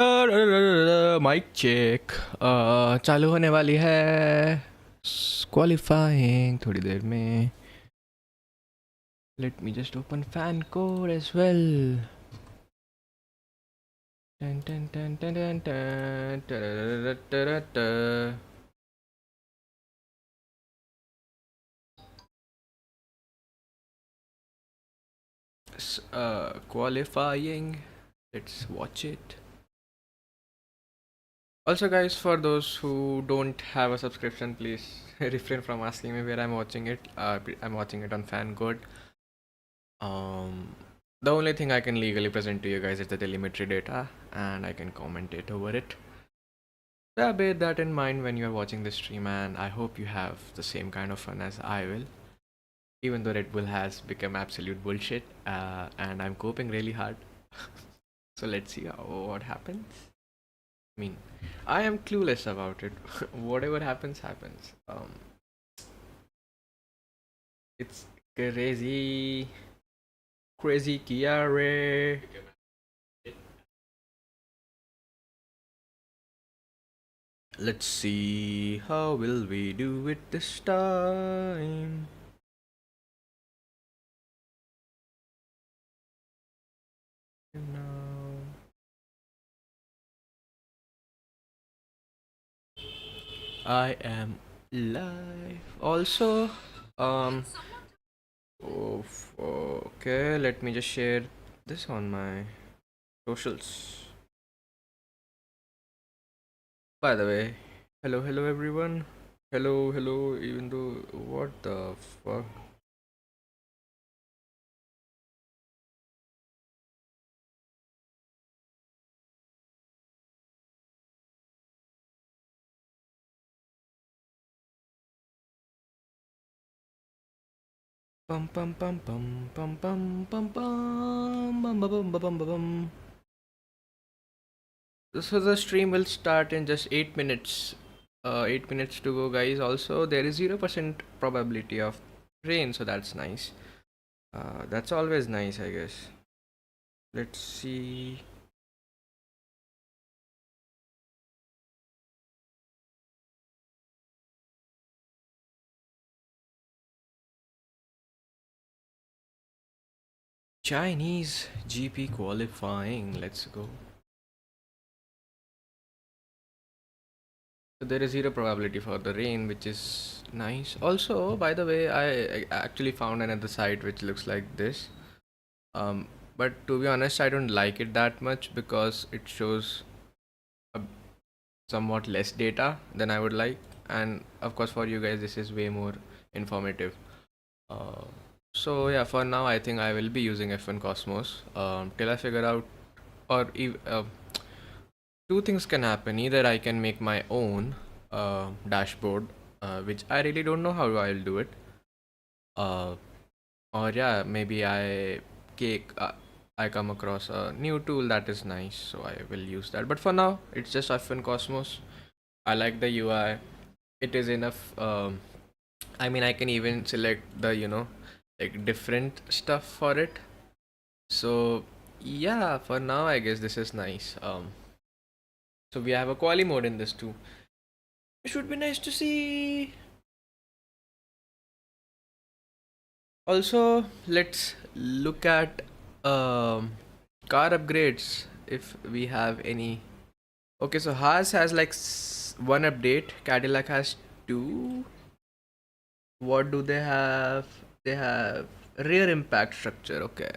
Mic check चालू होने वाली है क्वालिफाइंग थोड़ी देर में. Let me just open fan code as well. टन टन टन टन टन टन. Qualifying. Let's watch it. Also, guys, for those who don't have a subscription, please refrain from asking me where I'm watching it. I'm watching it on FanGod. The only thing I can legally present to you guys is the telemetry data, and I can commentate over it. So bear that in mind when you are watching this stream, and I hope you have the same kind of fun as I will. Even though Red Bull has become absolute bullshit, and I'm coping really hard. So let's see what happens. I mean, I am clueless about it. Whatever happens, happens. It's crazy, crazy Kiare. Let's see how will we do it this time. Now I am live. Also, oh, okay. Let me just share this on my socials. By the way, hello everyone. Hello. Even though, what the fuck? Pum pum pum pum pum pum pum pum bum bum bum bum bum. So the stream will start in just 8 minutes. 8 minutes to go, guys. Also, there is 0% probability of rain, so that's nice. That's always nice, I guess. Let's see. Chinese GP qualifying. Let's go. So there is 0 probability for the rain, which is nice. Also, by the way, I actually found another site which looks like this. But to be honest, I don't like it that much because it shows a somewhat less data than I would like. And of course, for you guys, this is way more informative. Uh, so yeah, for now, I think I will be using F1 Cosmos till I figure out, or two things can happen. Either I can make my own dashboard, which I really don't know how I'll do it. Uh, or yeah, maybe I come across a new tool that is nice, so I will use that. But for now, it's just F1 Cosmos. I like the UI. It is enough. I mean, I can even select the like different stuff for it. So yeah, for now, I guess this is nice. So we have a quali mode in this too. It should be nice to see. Also, let's look at car upgrades if we have any. Okay, so Haas has like one update. Cadillac has two. What do they have? They have rear impact structure. Okay.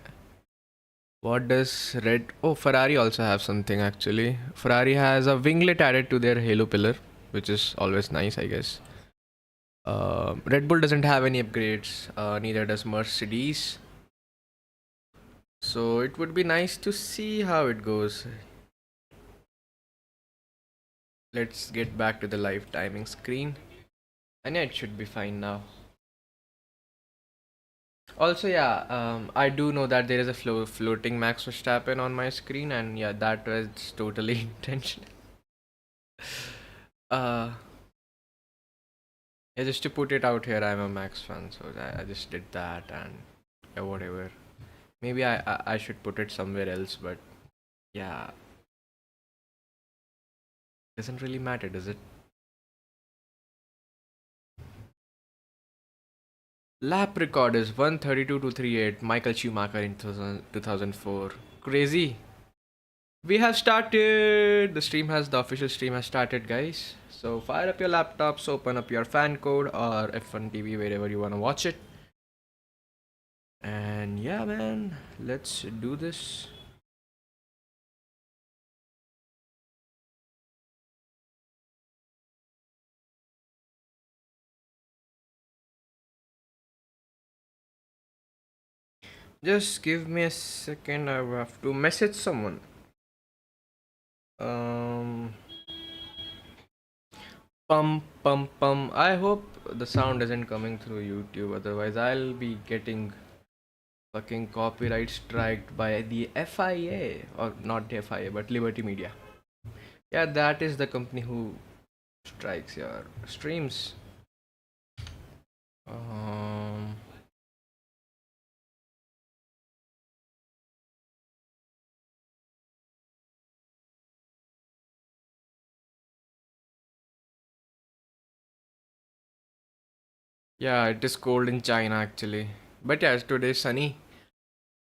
What does red? Oh, Ferrari also have something actually. Ferrari has a winglet added to their halo pillar, which is always nice, I guess. Red Bull doesn't have any upgrades. Neither does Mercedes. So it would be nice to see how it goes. Let's get back to the live timing screen. And yeah, it should be fine now. Also, yeah, I do know that there is a floating Max Verstappen on my screen, and yeah, that was totally intentional. Uh, yeah, just to put it out here, I'm a Max fan, so I just did that, and yeah, whatever. Maybe I should put it somewhere else, but yeah, Doesn't really matter, does it? Lap record is 132.238. Michael Schumacher in 2004. Crazy. We have started. The official stream has started, guys. So fire up your laptops, open up your fan code or F1 TV, wherever you wanna watch it. And yeah, man, let's do this. Just give me a second. I have to message someone. Um, pum. I hope the sound isn't coming through YouTube. Otherwise, I'll be getting fucking copyright striked by the FIA, or not the FIA, but Liberty Media. Yeah, that is the company who strikes your streams. Um, yeah, it is cold in China actually. But yeah, today is sunny.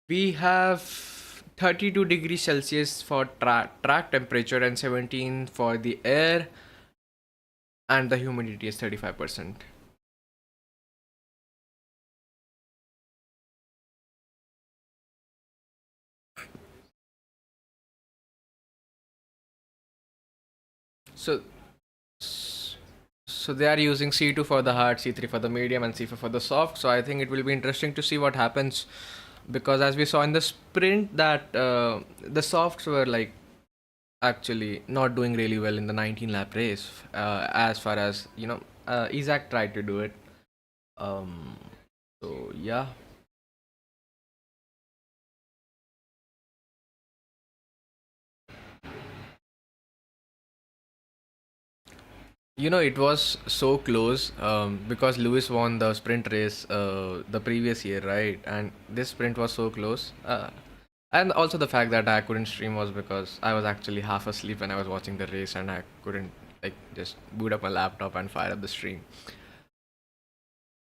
We have 32 degrees Celsius for track temperature and 17 for the air, and the humidity is 35%. So, so they are using C2 for the hard, C3 for the medium, and C4 for the soft. So I think it will be interesting to see what happens, because as we saw in the sprint that the softs were like actually not doing really well in the 19 lap race, as far as Isaac tried to do it. um so yeah, it was so close, because Lewis won the sprint race the previous year, right? And this sprint was so close. And also the fact that I couldn't stream was because I was actually half asleep when I was watching the race, and I couldn't like just boot up my laptop and fire up the stream.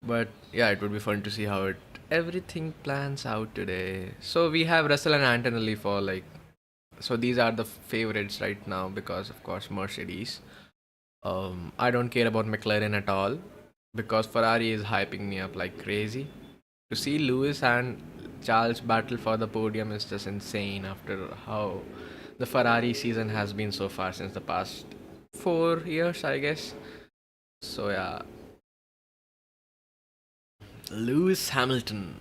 But yeah, it would be fun to see how it everything plans out today. So we have Russell and Antonelli for like, so these are the favorites right now because of course Mercedes. I don't care about McLaren at all because Ferrari is hyping me up like crazy. To see Lewis and Charles battle for the podium is just insane after how the Ferrari season has been so far since the past 4 years, I guess. So yeah, Lewis Hamilton.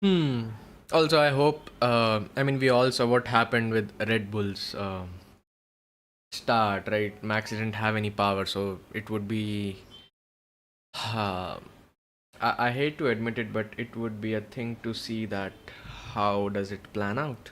Hmm. Also, I hope. I mean, we all saw what happened with Red Bull's start, right? Max didn't have any power, so it would be. Uh, I hate to admit it, but it would be a thing to see that how does it plan out.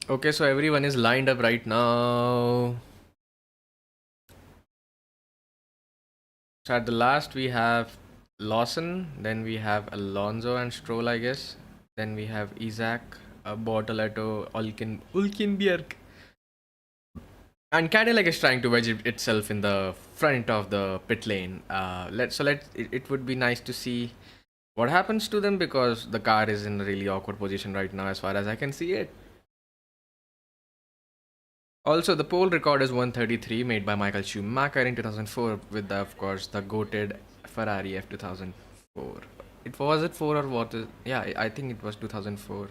Okay, so everyone is lined up right now. So at the last we have Lawson, then we have Alonso and Stroll, I guess. Then we have Isaac, Bortoletto, Ulkenberg. And Cadillac is trying to wedge itself in the front of the pit lane. It would be nice to see what happens to them because the car is in a really awkward position right now, as far as I can see it. Also, the pole record is 133, made by Michael Schumacher in 2004, with of course the goated Ferrari F 2004. It 4 or what? Yeah, I think it was 2004.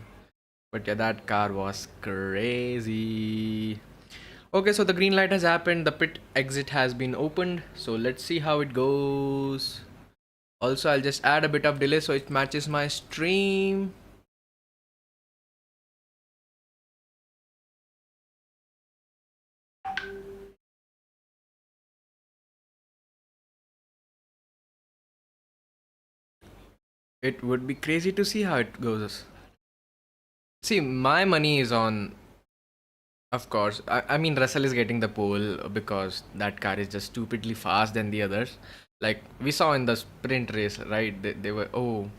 But yeah, that car was crazy. Okay, so the green light has happened. The pit exit has been opened. So let's see how it goes. Also, I'll just add a bit of delay so it matches my stream. It would be crazy to see how it goes. See, my money is on, of course. I mean, Russell is getting the pole because that car is just stupidly fast than the others. Like we saw in the sprint race, right? They were, oh,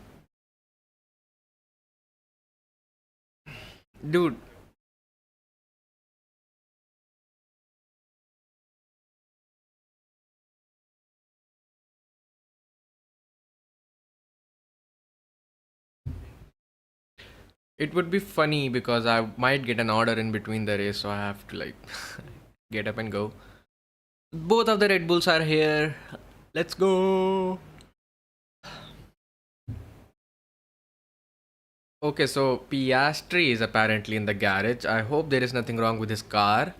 dude. It would be funny because I might get an order in between the race, so I have to like get up and go. Both of the Red Bulls are here. Let's go. Okay, so Piastri is apparently in the garage. I hope there is nothing wrong with his car.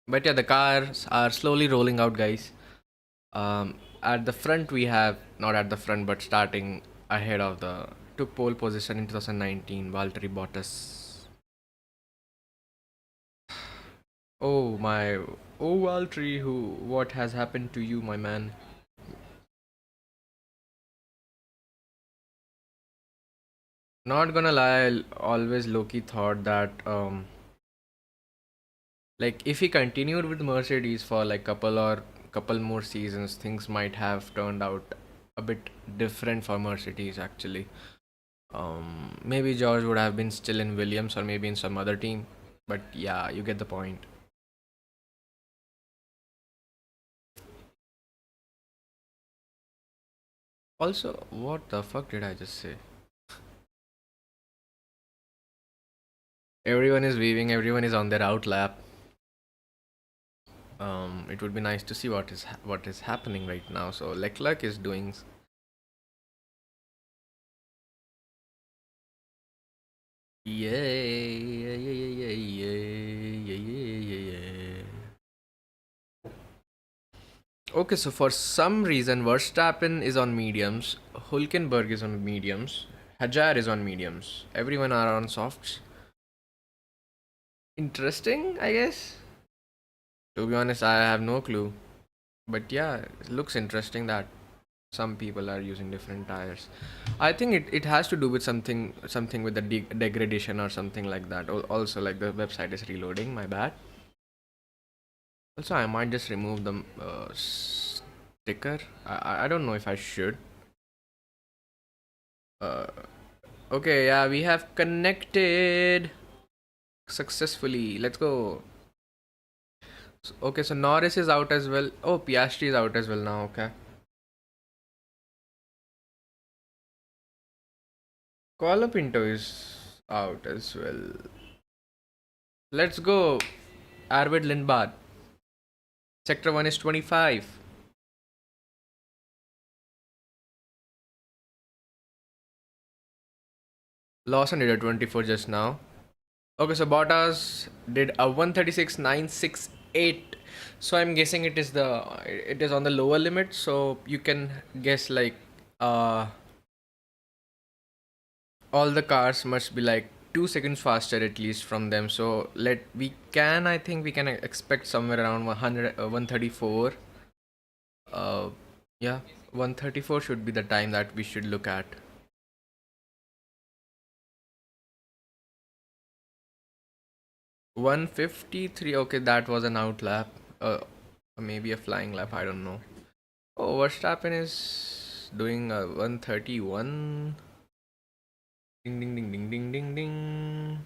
But yeah, the cars are slowly rolling out, guys. At the front, we have not at the front, but starting ahead of the took pole position in 2019, Valtteri Bottas. Oh my, oh Valtteri, who? What has happened to you, my man? Not gonna lie, I always low-key thought that like if he continued with Mercedes for like couple more seasons, things might have turned out a bit different for Mercedes actually. Maybe George would have been still in Williams or maybe in some other team. But yeah, you get the point. Also, what the fuck did I just say? Everyone is weaving, everyone is on their out lap. It would be nice to see what is happening right now. So Leclerc is doing. Yay, yeah, yeah, yeah, yeah, yeah, yeah, yeah, yeah. Okay, so for some reason, Verstappen is on mediums, Hulkenberg is on mediums, Hajar is on mediums. Everyone are on softs. Interesting, I guess. To be honest, I have no clue. But yeah, it looks interesting that some people are using different tires. I think it has to do with something with the degradation or something like that. Also, like the website is reloading. My bad. Also, I might just remove the sticker. I don't know if I should. Uh, okay, yeah, we have connected successfully. Let's go. Okay, so Norris is out as well. Oh, Piastri is out as well now. Okay. Colapinto is out as well. Let's go. Arvid Lindbad. Sector 1 is 25. Lawson did a 24 just now. Okay, so Bottas did a 136.968. So I'm guessing it is on the lower limit. So you can guess like uh all the cars must be like 2 seconds faster at least from them. So I think we can expect somewhere around 100 134. Uh, yeah, 134 should be the time that we should look at. 153. Okay, that was an out lap. Maybe a flying lap. I don't know. Oh, Verstappen is doing a 131. Ding ding ding ding ding ding ding.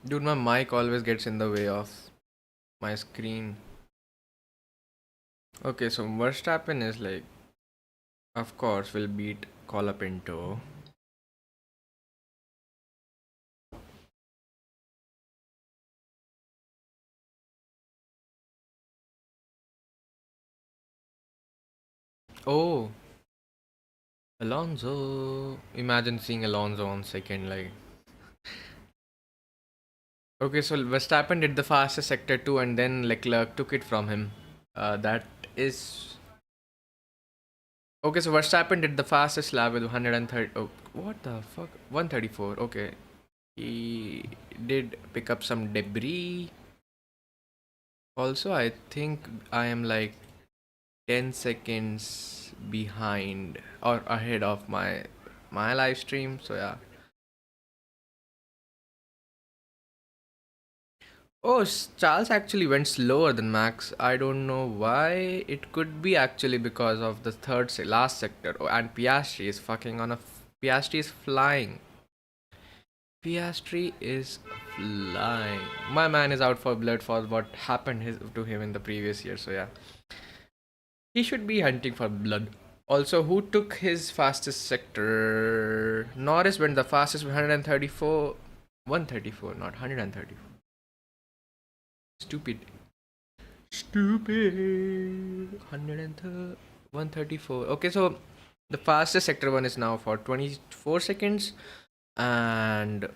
Dude, my mic always gets in the way of my screen. Okay, so Verstappen is like, of course, will beat Colapinto. Oh, Alonso. Imagine seeing Alonso on second, like. Okay, so Verstappen did the fastest sector 2 and then Leclerc took it from him. That is. Okay, so Verstappen did the fastest lap with 130. Oh, what the fuck? 134. Okay. He did pick up some debris. Also, I think I am like 10 seconds behind or ahead of my live stream. So yeah. Oh, Charles actually went slower than Max. I don't know why. It could be actually because of the last sector. Oh, and Piastri is fucking on a. Piastri is flying. Piastri is flying. My man is out for blood for what happened to him in the previous year. So yeah, he should be hunting for blood. Also, who took his fastest sector? Norris went the fastest with 134. 134, not 134. Stupid. Stupid. 134. Okay, so the fastest sector one is now for 24 seconds. And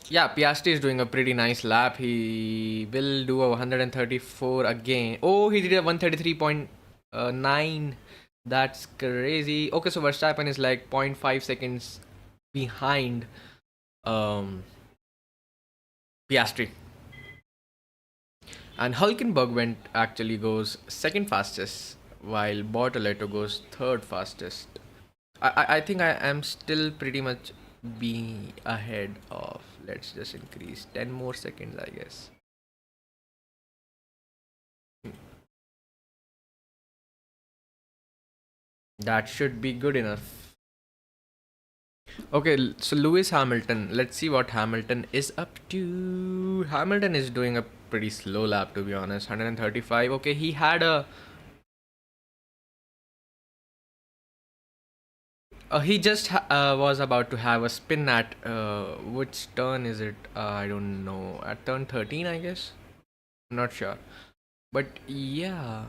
yeah, Piastri is doing a pretty nice lap. He will do a 134 again. Oh, he did a 133.9. That's crazy. Okay, so Verstappen is like zero point 0.5 seconds behind um, Piastri. And Hulkenberg went actually goes second fastest, while Bortoleto goes third fastest. I think I am still pretty much be ahead of. Let's just increase 10 more seconds, I guess. That should be good enough. Okay, so Lewis Hamilton. Let's see what Hamilton is up to. Hamilton is doing a pretty slow lap, to be honest. 135. Okay, he had a. He just was about to have a spin at. Which turn is it? I don't know. At turn 13, I guess. I'm not sure. But yeah.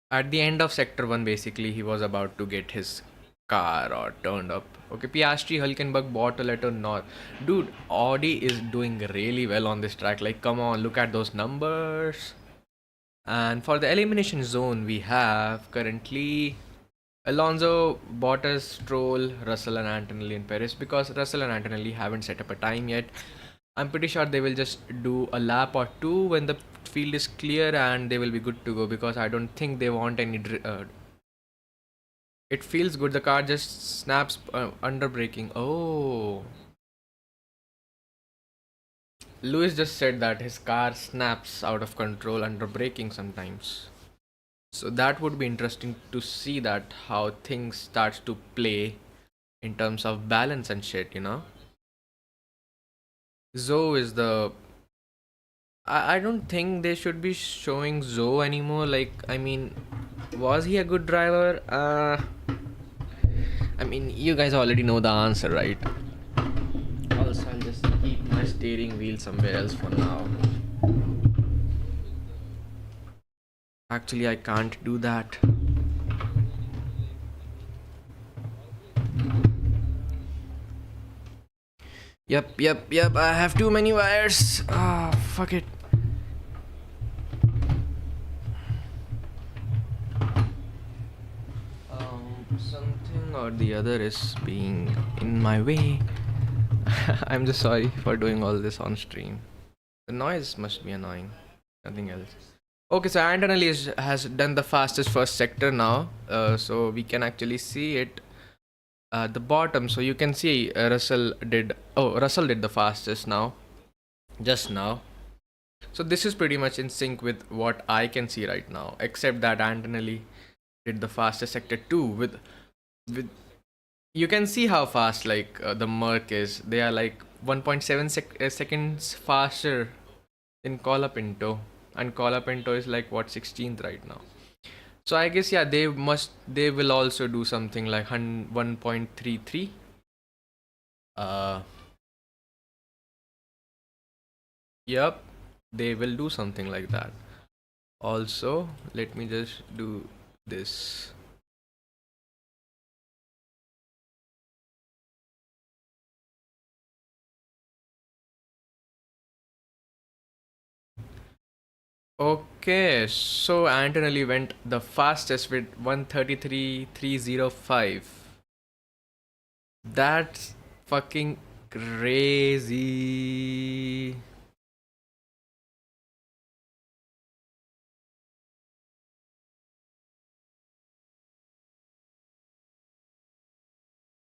At the end of sector 1, basically, he was about to get his car or turned up. Okay, Piastri, Hulkenberg, Bortoleto, North. Dude, Audi is doing really well on this track. Like, come on, look at those numbers. And for the elimination zone, we have currently Alonso, Bottas, Stroll, Russell, and Antonelli in Paris, because Russell and Antonelli haven't set up a time yet. I'm pretty sure they will just do a lap or two when the field is clear and they will be good to go, because I don't think they want any. It feels good. The car just snaps under braking. Oh, Lewis just said that his car snaps out of control under braking sometimes. So that would be interesting to see that how things starts to play in terms of balance and shit. Zoe is the. I don't think they should be showing Zoe anymore. Like, I mean, was he a good driver? I mean, you guys already know the answer, right? Also, I'll just keep my steering wheel somewhere else for now. Actually, I can't do that. Yep. I have too many wires. Ah, fuck it. Something or the other is being in my way. I'm just sorry for doing all this on stream. The noise must be annoying. Nothing else. Okay, so Antonelli has done the fastest first sector now. So we can actually see it at the bottom. So you can see Russell did. Oh, Russell did the fastest now. Just now. So this is pretty much in sync with what I can see right now, except that Antonelli did the fastest sector too. With you can see how fast like the Merc is. They are like 1.7 seconds faster than Colapinto, and Colapinto is like what 16th right now. So I guess yeah, they will also do something like 1.33. Uh, yep, they will do something like that. Also, let me just do this. Okay. Okay, so Antonelli went the fastest with 133.305. That's fucking crazy.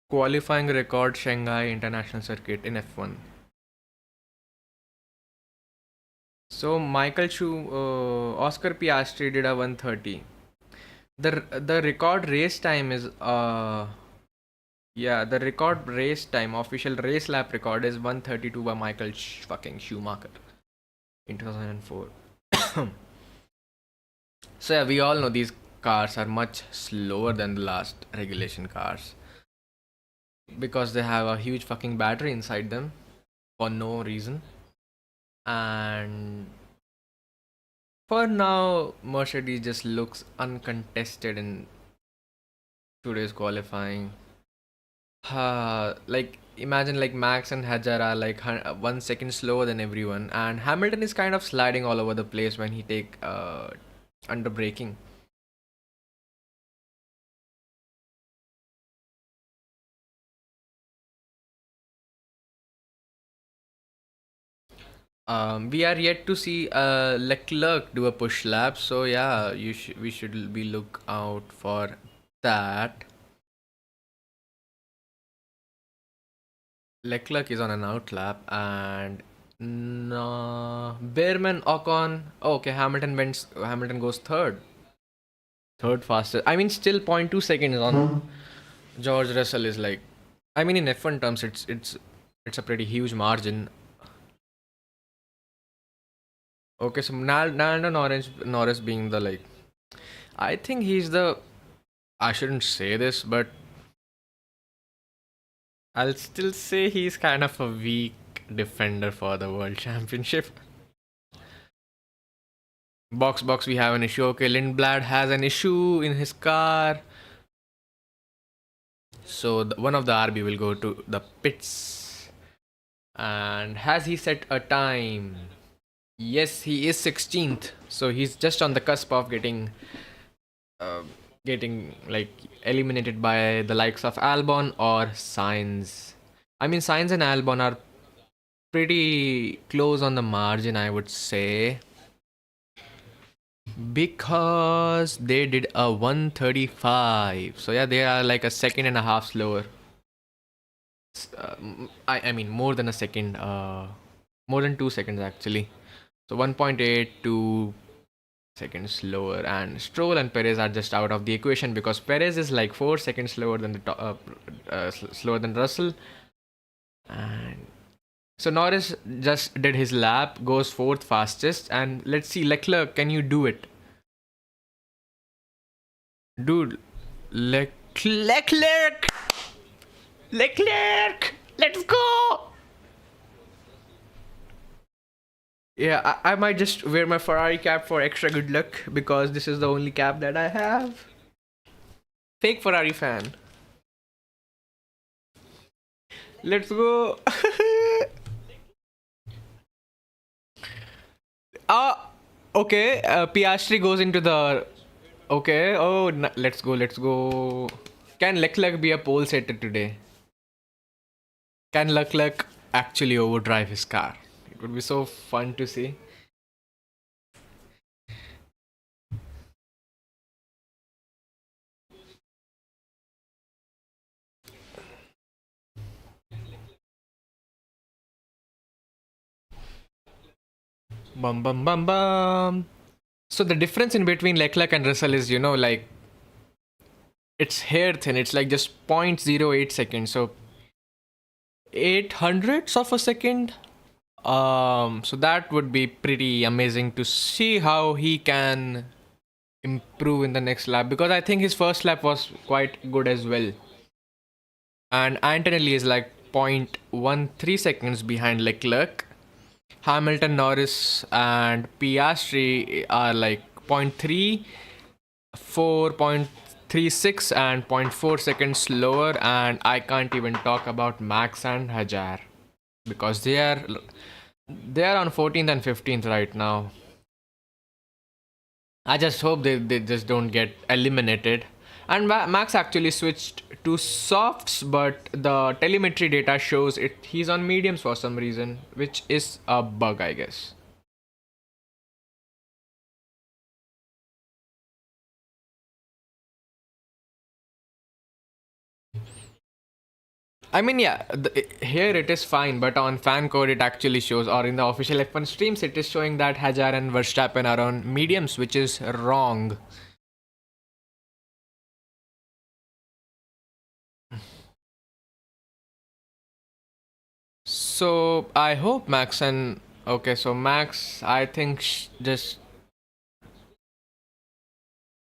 Qualifying record Shanghai International Circuit in F1. So Oscar Piastri did a 130. The record race time is yeah, the record race time, official race lap record is 132 by fucking Schumacher in 2004. So yeah, we all know these cars are much slower than the last regulation cars because they have a huge fucking battery inside them for no reason. And for now, Mercedes just looks uncontested in today's qualifying. Like imagine like Max and Hajar are like 1 second slower than everyone, and Hamilton is kind of sliding all over the place when he take under braking. We are yet to see Leclerc do a push lap, so yeah, we should be look out for that. Leclerc is on an out lap, and no, Behrman, Ocon. Oh, okay, Hamilton goes third. Third fastest. I mean, still 0.2 seconds on George Russell is like. I mean, in F1 terms, it's a pretty huge margin. Okay, so Nando Norris being the like, I think he's the. I shouldn't say this, but I'll still say he's kind of a weak defender for the world championship. Box, we have an issue. Okay, Lindblad has an issue in his car. So one of the RB will go to the pits. And has he set a time? Yes, he is 16th. So he's just on the cusp of uh, getting like eliminated by the likes of Albon or Sainz. I mean, Sainz and Albon are pretty close on the margin, I would say, because they did a 135. So yeah, they are like a second and a half slower. I mean more than a second, more than 2 seconds actually. So 1.82 seconds slower, and Stroll and Perez are just out of the equation because Perez is like 4 seconds slower than slower than Russell. And so Norris just did his lap, goes fourth fastest, and let's see, Leclerc, can you do it? Dude, Leclerc! Let's go! Yeah, I might just wear my Ferrari cap for extra good luck because this is the only cap that I have. Fake Ferrari fan. Let's go. Okay. Piastri goes into the. Okay. Oh, let's go. Let's go. Can Leclerc be a pole setter today? Can Leclerc actually overdrive his car? It would be so fun to see. Bum bum bum bum. So the difference in between Leclerc and Russell is, like it's hair thin. It's like just 0.08 seconds. So 800ths of a second. So that would be pretty amazing to see how he can improve in the next lap, because I think his first lap was quite good as well. And Antonelli is like 0.13 seconds behind Leclerc. Hamilton, Norris, and Piastri are like 0.3, 4.36, and zero point 0.4 seconds slower. And I can't even talk about Max and Hajar because they are on 14th and 15th right now. I just hope they just don't get eliminated. And Max actually switched to softs, but the telemetry data shows it he's on mediums for some reason, which is a bug, I guess. I mean, yeah, here it is fine, but on fan code it actually shows, or in the official F1 streams, it is showing that Hajar and Verstappen are on mediums, which is wrong. So I hope Max and okay, so Max, I think just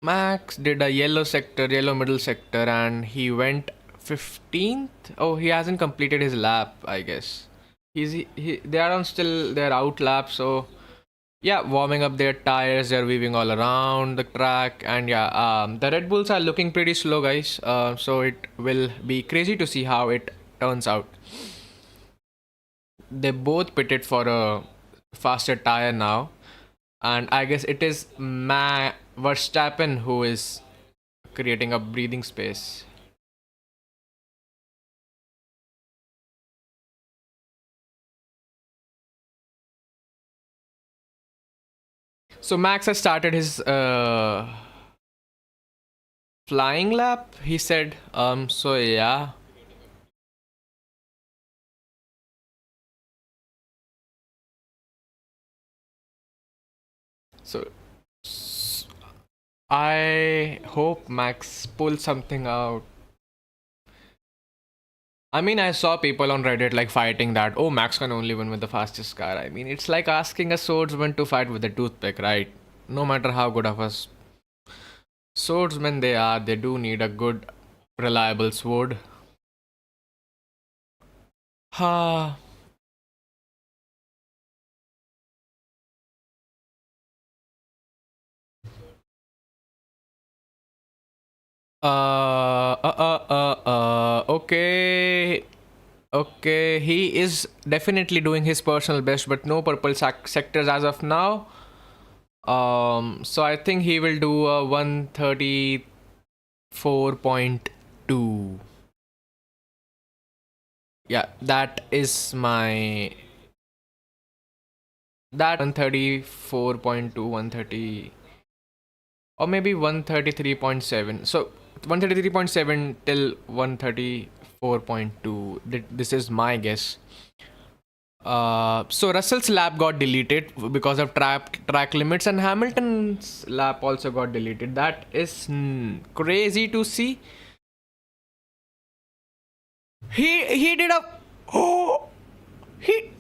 Max did a yellow sector, yellow middle sector, and he went 15th. Oh, he hasn't completed his lap, I guess. They are on still their out lap, so yeah, warming up their tires. They're weaving all around the track, and yeah, the Red Bulls are looking pretty slow, guys. So it will be crazy to see how it turns out. They both pitted for a faster tire now, and I guess it is Verstappen who is creating a breathing space. So Max has started his flying lap. He said, so yeah. So I hope Max pulls something out. I mean, I saw people on Reddit like fighting that, oh, Max can only win with the fastest car. I mean, it's like asking a swordsman to fight with a toothpick, right? No matter how good of a swordsman they are, they do need a good, reliable sword. Ha. Okay. Okay, he is definitely doing his personal best, but no purple sectors as of now. So I think he will do a 134.2. Yeah, that is my that 134.2, 130, or maybe 133.7. So 133.7 till 134.2. This is my guess. So Russell's lap got deleted because of track limits, and Hamilton's lap also got deleted. That is crazy to see. He did a oh he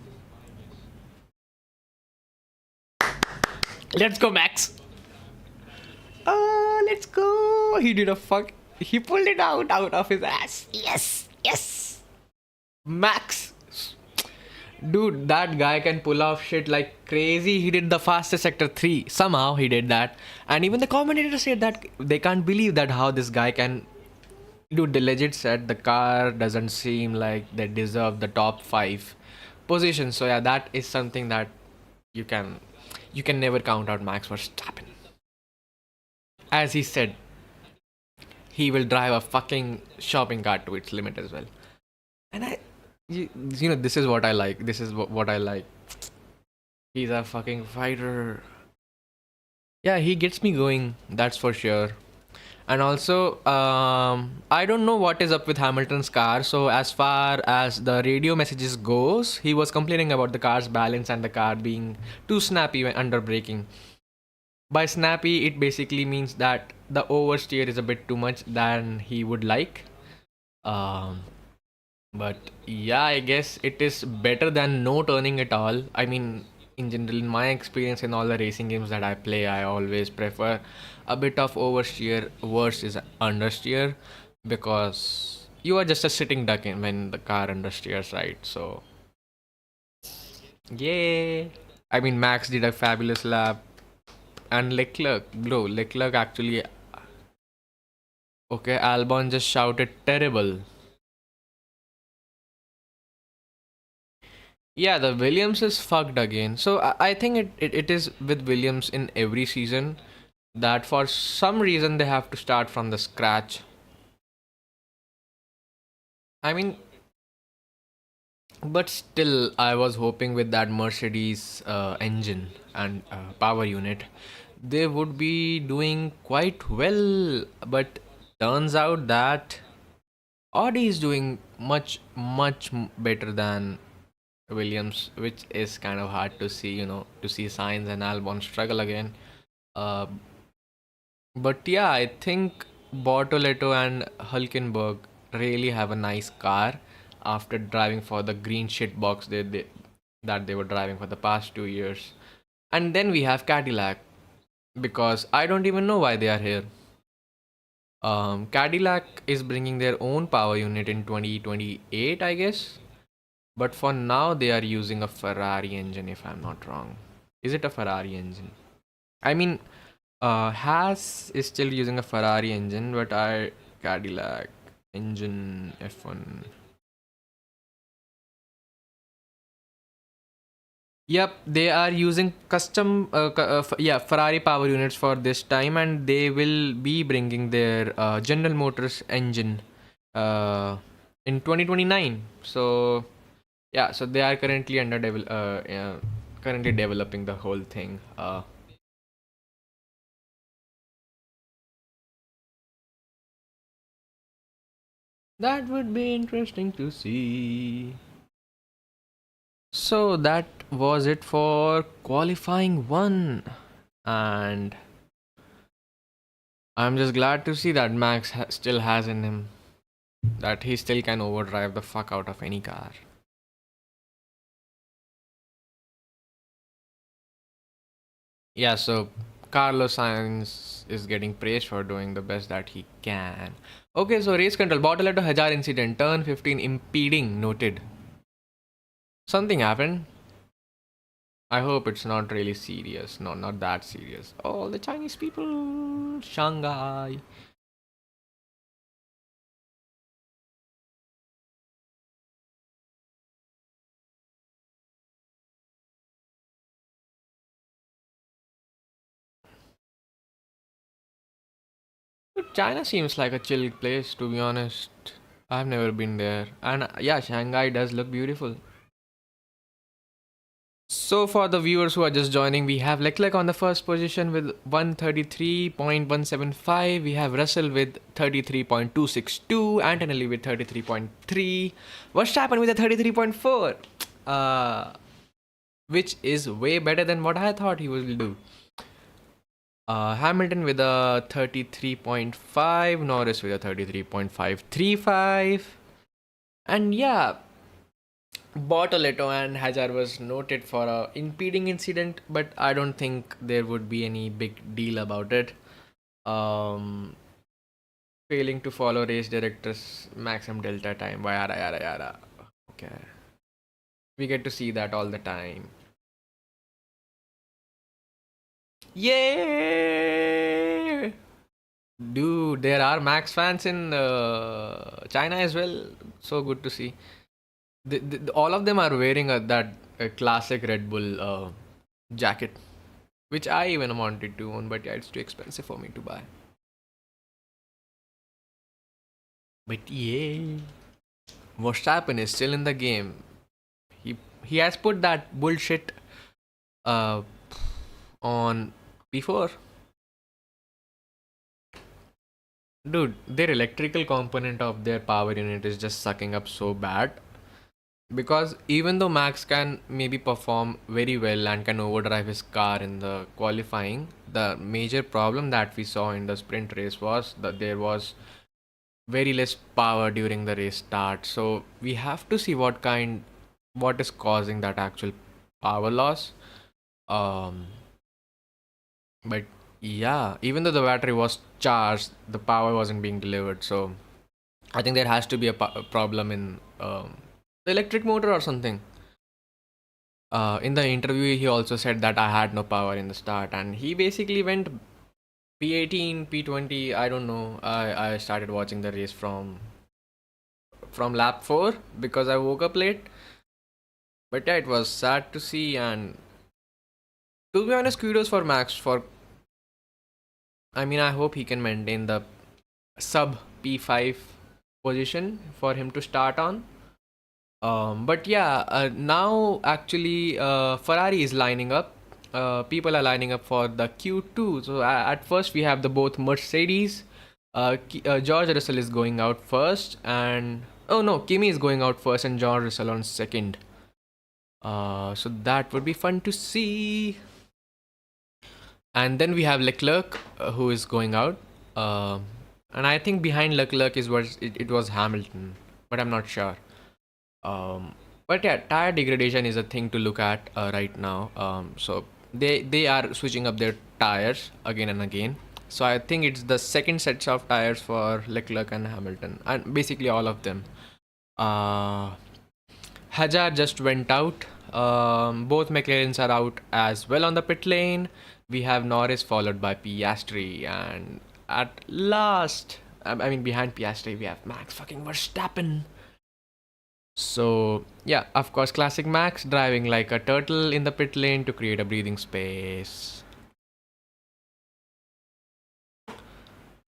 let's go Max. Let's go. He did a fuck. He pulled it out of his ass. Yes, yes. Max. Dude, that guy can pull off shit like crazy. He did the fastest sector 3. Somehow he did that. And even the commentator said that they can't believe that how this guy can. Dude, the legit said the car doesn't seem like they deserve the top 5 positions. So yeah, that is something that you can you can never count out Max Verstappen. As he said, he will drive a fucking shopping cart to its limit as well. And you know, this is what I like. This is what I like. He's a fucking fighter. Yeah, he gets me going. That's for sure. And also, I don't know what is up with Hamilton's car. So as far as the radio messages goes, he was complaining about the car's balance and the car being too snappy when under braking. By snappy, it basically means that the oversteer is a bit too much than he would like. Um, but yeah, I guess it is better than no turning at all. I mean, in general, in my experience in all the racing games that I play, I always prefer a bit of oversteer versus understeer, because you are just a sitting duck in when the car understeers, right? So yeah, I mean, Max did a fabulous lap, and Leclerc actually. Okay, Albon just shouted terrible. Yeah, the Williams is fucked again. So I think it is with Williams in every season. that for some reason they have to start from the scratch. I mean, but still, I was hoping with that Mercedes engine and power unit, they would be doing quite well. But turns out that Audi is doing better than Williams, which is kind of hard to see, to see Sainz and Albon struggle again. Uh, but yeah, I think Bortoleto and Hulkenberg really have a nice car after driving for the green shit box that they were driving for the past 2 years. And then we have Cadillac because I don't even know why they are here. Cadillac is bringing their own power unit in 2028, I guess. But for now, they are using a Ferrari engine, if I'm not wrong. Is it a Ferrari engine? I mean, Haas is still using a Ferrari engine, but Cadillac engine F1. Yep, they are using custom, Ferrari power units for this time, and they will be bringing their General Motors engine uh, in 2029. So yeah, so they are currently developing the whole thing. That would be interesting to see. So that was it for qualifying one, and I'm just glad to see that Max still has in him that he still can overdrive the fuck out of any car. Yeah, so Carlos Sainz is getting praised for doing the best that he can. Okay, so race control, bottle at a Hajar incident, turn 15 impeding, noted. Something happened. I hope it's not really serious. No, not that serious. Oh, the Chinese people, Shanghai. China seems like a chill place, to be honest. I've never been there. And yeah, Shanghai does look beautiful. So for the viewers who are just joining, we have Leclerc on the first position with 133.175. We have Russell with 33.262. Antonelli with 33.3. Verstappen with a 33.4. Which is way better than what I thought he will do. Hamilton with a 33.5. Norris with a 33.535. And yeah, Bortoleto and Hazard was noted for a impeding incident, but I don't think there would be any big deal about it. Um, Failing to follow race director's maximum delta time. Yada yada yada. Okay, we get to see that all the time. Yay! Dude, there are Max fans in China as well. So good to see. All of them are wearing that classic Red Bull jacket, which I even wanted to own, but yeah, it's too expensive for me to buy. But yeah, Verstappen is still in the game. He has put that bullshit uh, on before. Dude, their electrical component of their power unit is just sucking up so bad. Because even though Max can maybe perform very well and can overdrive his car in the qualifying, the major problem that we saw in the sprint race was that there was very less power during the race start. So we have to see what is causing that actual power loss. Um, but yeah, even though the battery was charged, the power wasn't being delivered. So I think there has to be a problem in the electric motor or something. In the interview, he also said that I had no power in the start, and he basically went P18, P20. I don't know. I started watching the race from lap 4 because I woke up late. But yeah, it was sad to see, and to be honest, kudos for Max for I mean, I hope he can maintain the sub P5 position for him to start on. But yeah, now actually Ferrari is lining up. People are lining up for the Q2. So at first we have the both Mercedes. George Russell is going out first, and oh no, Kimi is going out first, and George Russell on second. So that would be fun to see. And then we have Leclerc, who is going out. And I think behind Leclerc is what it was Hamilton, but I'm not sure. But yeah, tire degradation is a thing to look at right now. So they are switching up their tires again and again. So I think it's the second sets of tires for Leclerc and Hamilton, and basically all of them. Uh, Hajar just went out. Both McLarens are out as well on the pit lane. We have Norris followed by Piastri, and at last, I mean behind Piastri, we have Max fucking Verstappen. So yeah, of course, classic Max driving like a turtle in the pit lane to create a breathing space.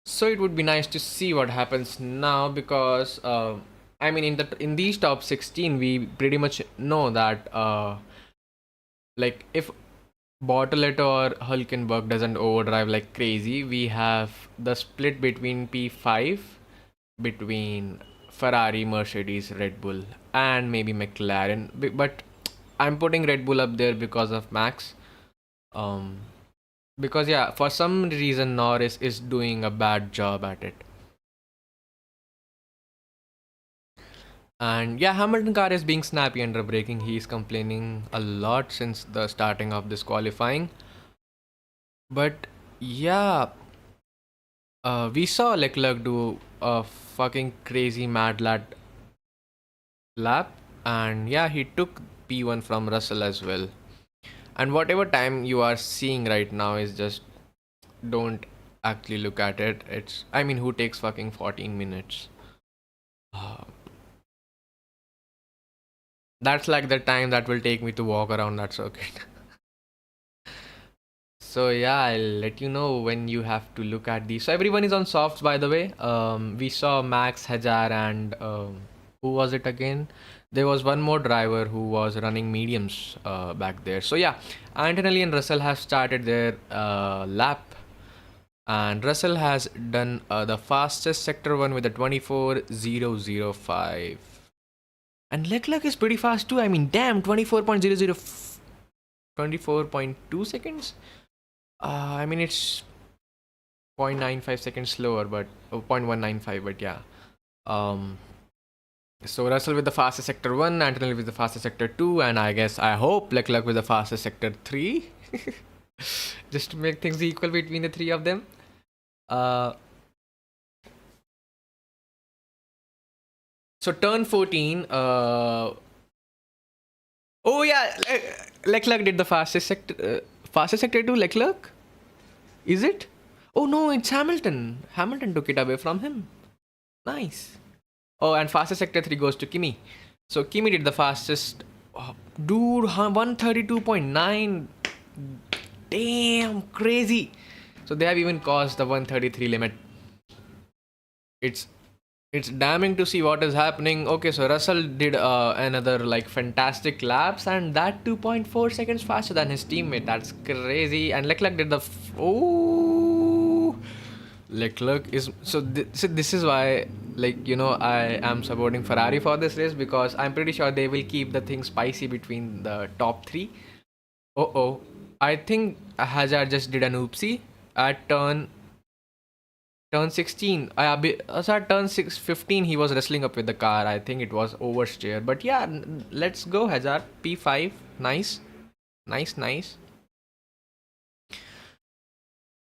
So it would be nice to see what happens now, because I mean in these top 16 we pretty much know that like if Bortoleto or Hulkenberg doesn't overdrive like crazy, we have the split between P5 between Ferrari, Mercedes, Red Bull, and maybe McLaren. But I'm putting Red Bull up there because of Max. Um, because yeah, for some reason Norris is doing a bad job at it. And yeah, Hamilton car is being snappy under braking. He is complaining a lot since the starting of this qualifying. But yeah, we saw Leclerc do a fucking crazy mad lap, and yeah, he took P1 from Russell as well. And whatever time you are seeing right now is just don't actually look at it. It's, I mean, who takes fucking 14 minutes? Uh, that's like the time that will take me to walk around that circuit. So yeah, I'll let you know when you have to look at these. So everyone is on softs, by the way. We saw Max, Hajar, and who was it again? There was one more driver who was running mediums back there. So yeah, Antonelli and Russell have started their lap, and Russell has done the fastest sector one with a 24.005. And Leclerc is pretty fast too. I mean, damn, 24.2 seconds. I mean, it's 0.95 seconds slower, but 0.195, but yeah. Um, so Russell with the fastest sector 1, Antonelli with the fastest sector 2, and I hope Leclerc with the fastest sector 3. Just to make things equal between the three of them. So turn 14. Oh yeah, Leclerc did the fastest sector. Fastest sector 2, Leclerc? Is it? Oh no, it's Hamilton. Hamilton took it away from him. Nice. Oh, and fastest sector 3 goes to Kimi. So Kimi did the fastest. Oh, dude, 132.9. Damn, crazy. So they have even caused the 133 limit. It's damning to see what is happening. Okay, so Russell did another like fantastic laps, and that 2.4 seconds faster than his teammate. That's crazy. And Leclerc did the oh, Leclerc is so. So this is why, like, you know, I am supporting Ferrari for this race, because I'm pretty sure they will keep the thing spicy between the top three. Oh, I think Hazard just did an oopsie at turn 16. So at turn 15 he was wrestling up with the car. I think it was oversteer. But yeah, let's go Hazard. P5. Nice. Nice.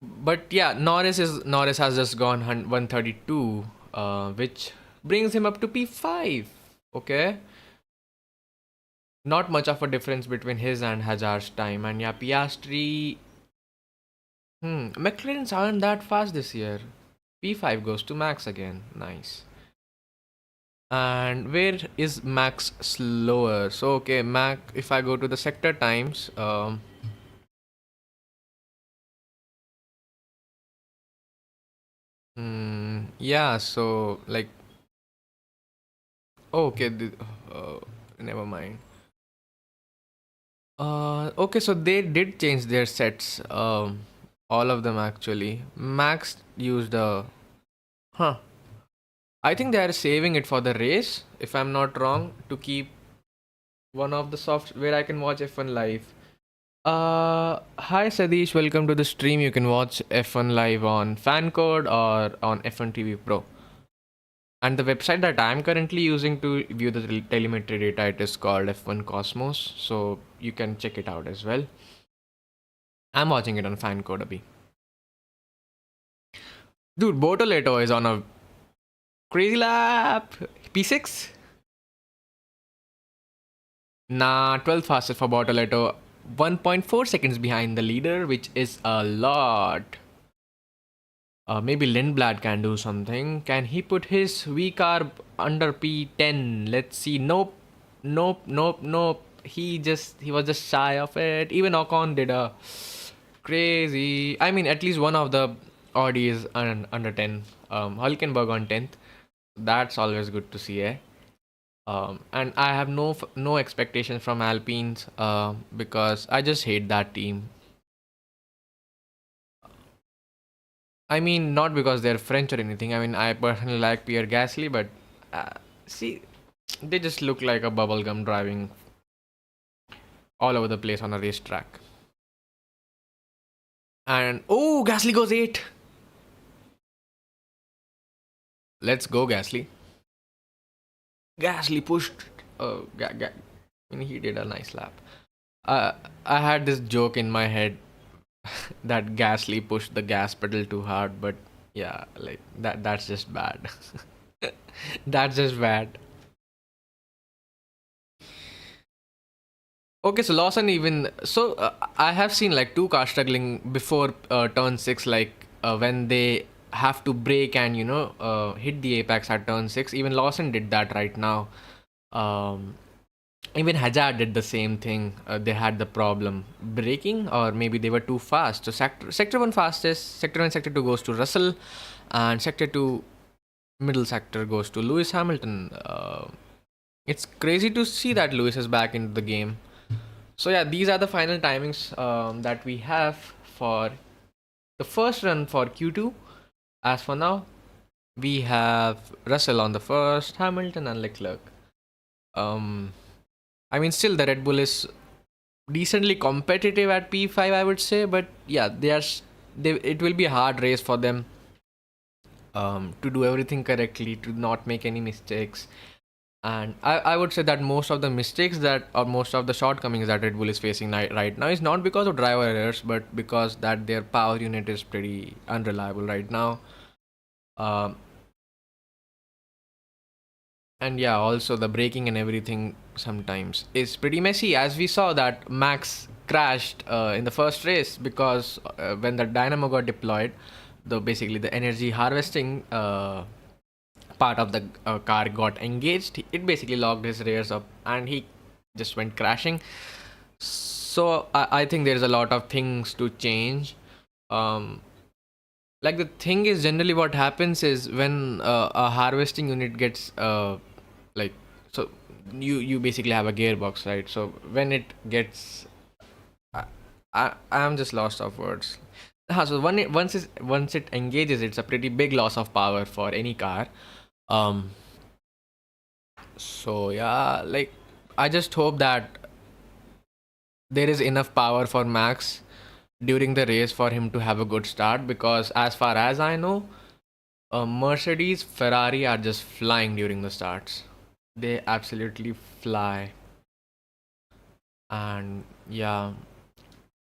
But yeah, Norris has just gone 132, which brings him up to P5. Okay. Not much of a difference between his and Hazard's time. And yeah, Piastri. McLaren's aren't that fast this year. P5 goes to Max again. Nice. And where is Max slower? So okay, Max, if I go to the sector times, Yeah, so like, oh, okay, uh, never mind. Okay, so they did change their sets. All of them actually. Max used a. Huh. I think they are saving it for the race, if I'm not wrong, to keep one of the soft where I can watch F1 live. Hi Sadish, welcome to the stream. You can watch F1 live on Fancode or on F1 TV Pro. And the website that I'm currently using to view the telemetry data, it is called F1 Cosmos. So you can check it out as well. I'm watching it on Fancode, Abhi. Dude, Botoleto is on a crazy lap. P6? Nah, 12th fastest for Botoleto. 1.4 seconds behind the leader, which is a lot. Maybe Lindblad can do something. Can he put his V carb under P10? Let's see. Nope. Nope. Nope. Nope. He was just shy of it. Even Ocon did a crazy. I mean, at least one of the Audi is under 10. Hulkenberg on 10th. That's always good to see, eh? And I have no expectations from Alpines because I just hate that team. I mean, not because they're French or anything. I mean, I personally like Pierre Gasly, but see, they just look like a bubblegum driving all over the place on a racetrack. And oh, Gasly goes 8. Let's go, Gasly. Gasly pushed. I mean, he did a nice lap. I had this joke in my head that Gasly pushed the gas pedal too hard, but yeah, like that's just bad. That's just bad. Okay, so Lawson even so I have seen like two cars struggling before turn 6, like when they have to brake and hit the apex at turn 6. Even Lawson did that right now. Um, Even Hazard did the same thing. They had the problem braking, or maybe they were too fast. So sector 1 fastest, sector 1, sector 2 goes to Russell, and sector 2 middle sector goes to Lewis Hamilton. It's crazy to see that Lewis is back into the game. So yeah, these are the final timings that we have for the first run for Q2. As for now, we have Russell on the first, Hamilton and Leclerc. I mean, still the Red Bull is decently competitive at P5, I would say, but yeah, it will be a hard race for them to do everything correctly, to not make any mistakes. And I would say that most of the mistakes that, or most of the shortcomings that Red Bull is facing right now is not because of driver errors, but because that their power unit is pretty unreliable right now. Um, and yeah, also the braking and everything sometimes is pretty messy, as we saw that Max crashed in the first race because when the dynamo got deployed, basically the energy harvesting part of the car got engaged. It basically locked his rears up and he just went crashing. So I think there's a lot of things to change. Um, like the thing is, generally what happens is when a harvesting unit gets like, so you basically have a gearbox, right? So when it gets, I'm just lost of words. So once it engages, it's a pretty big loss of power for any car. Um, so yeah, like I just hope that there is enough power for Max during the race for him to have a good start, because as far as I know, Mercedes, Ferrari are just flying during the starts. They absolutely fly. And yeah,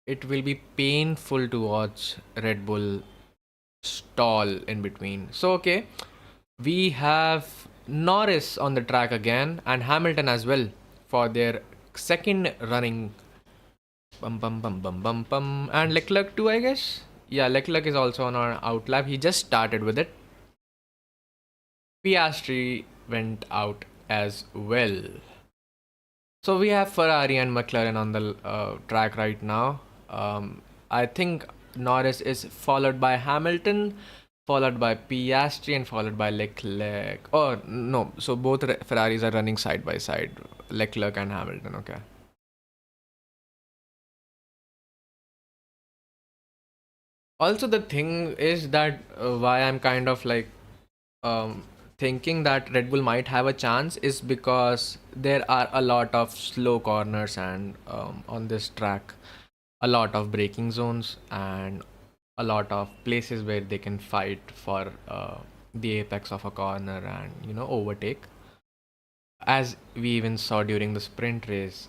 it will be painful to watch Red Bull stall in between. So, okay, we have Norris on the track again and Hamilton as well for their second running. Bum bum bum bum bum bum. And Leclerc too, I guess. Yeah, Leclerc is also on our outlap. He just started with it. Piastri went out as well. So we have Ferrari and McLaren on the track right now. I think Norris is followed by Hamilton. followed by Piastri, and followed by Leclerc. Oh no, so both Ferraris are running side by side, Leclerc and Hamilton. Okay. Also, the thing is that why I'm kind of like um, thinking that Red Bull might have a chance is because there are a lot of slow corners and on this track, a lot of braking zones and a lot of places where they can fight for the apex of a corner and overtake. As we even saw during the sprint race,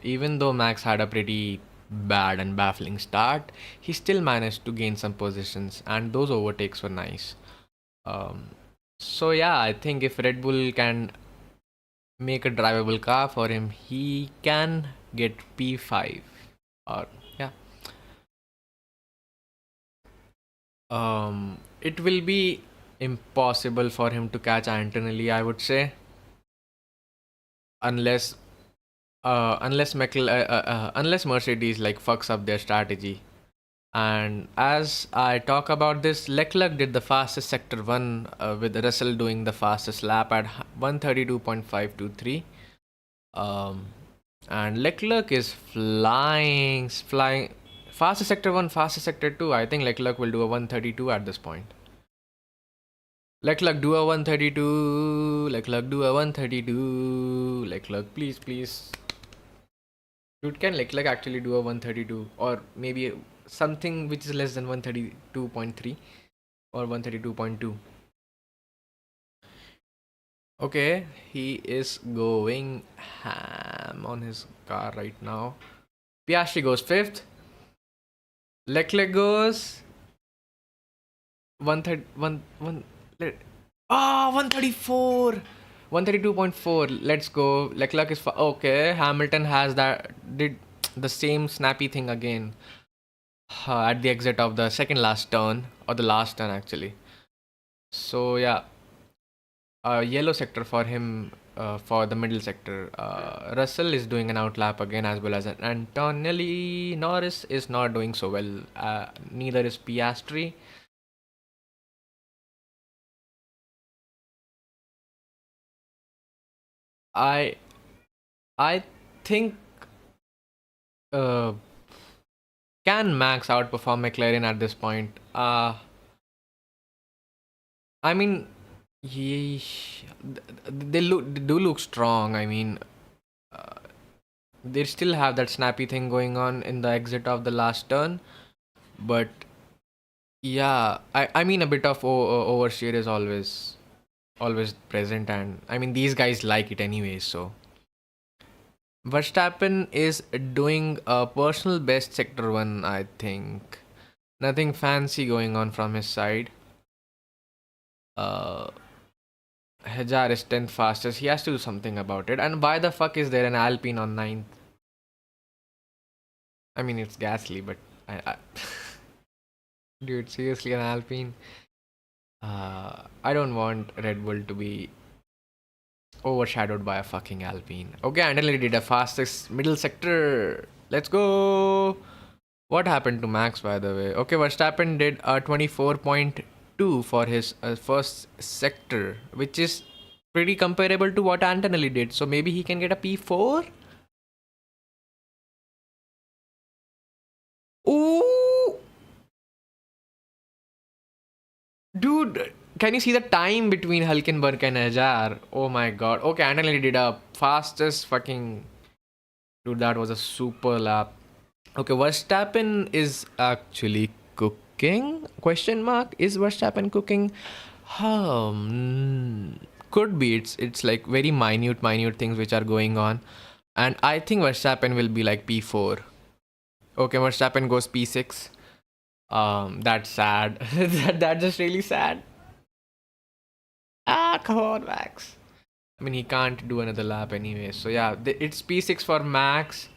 even though Max had a pretty bad and baffling start, he still managed to gain some positions, and those overtakes were nice. Um, so yeah, I think if Red Bull can make a drivable car for him, he can get P5. Or yeah, it will be impossible for him to catch Antonelli, I would say, unless unless Mercedes like fucks up their strategy. And as I talk about this, Leclerc did the fastest sector one with Russell doing the fastest lap at 132.523. Um, and Leclerc is flying. Fastest sector one, fastest sector two. I think Leclerc will do a 132 at this point. Leclerc do a 132. Leclerc do a 132. Leclerc, please, please. Dude, can Leclerc actually do a 132 or maybe something which is less than 132.3 or 132.2? Okay, he is going ham on his car right now. Piastri goes fifth. Leclerc goes 130, 134. 132.4. Let's go. Leclerc is okay. Hamilton has did the same snappy thing again at the exit of the second last turn or the last turn actually. So yeah, yellow sector for him for the middle sector. Russell is doing an outlap again as well as an Antonelli. Norris is not doing so well. Neither is Piastri. I I think uh, can Max outperform McLaren at this point? I mean, he, they do look strong. I mean, uh, they still have that snappy thing going on in the exit of the last turn, but yeah, I mean a bit of oversteer is always present, and I mean these guys like it anyway. So Verstappen is doing a personal best sector one, I think. Nothing fancy going on from his side. Uh, Hajar is 10th fastest. He has to do something about it. And why the fuck is there an Alpine on ninth? I mean, it's Gasly, but I dude, seriously, an Alpine. I don't want Red Bull to be overshadowed by a fucking Alpine. Okay, Antonelli did a fastest middle sector. Let's go. What happened to Max, by the way? Okay, Verstappen did a 24.2 for his first sector, which is pretty comparable to what Antonelli did. So maybe he can get a P4? Ooh! Dude, can you see the time between Hulkenberg and Hajar? Oh my god. Okay, Antonelli did a fastest fucking. Dude, that was a super lap. Okay, Verstappen is actually cooking? Question mark. Is Verstappen cooking? Could be. It's like very minute things which are going on, and I think Verstappen will be like P4. Okay, Verstappen goes P6. That's sad. That's just really sad. Come on, Max. I mean, he can't do another lap anyway. So yeah, it's P6 for Max.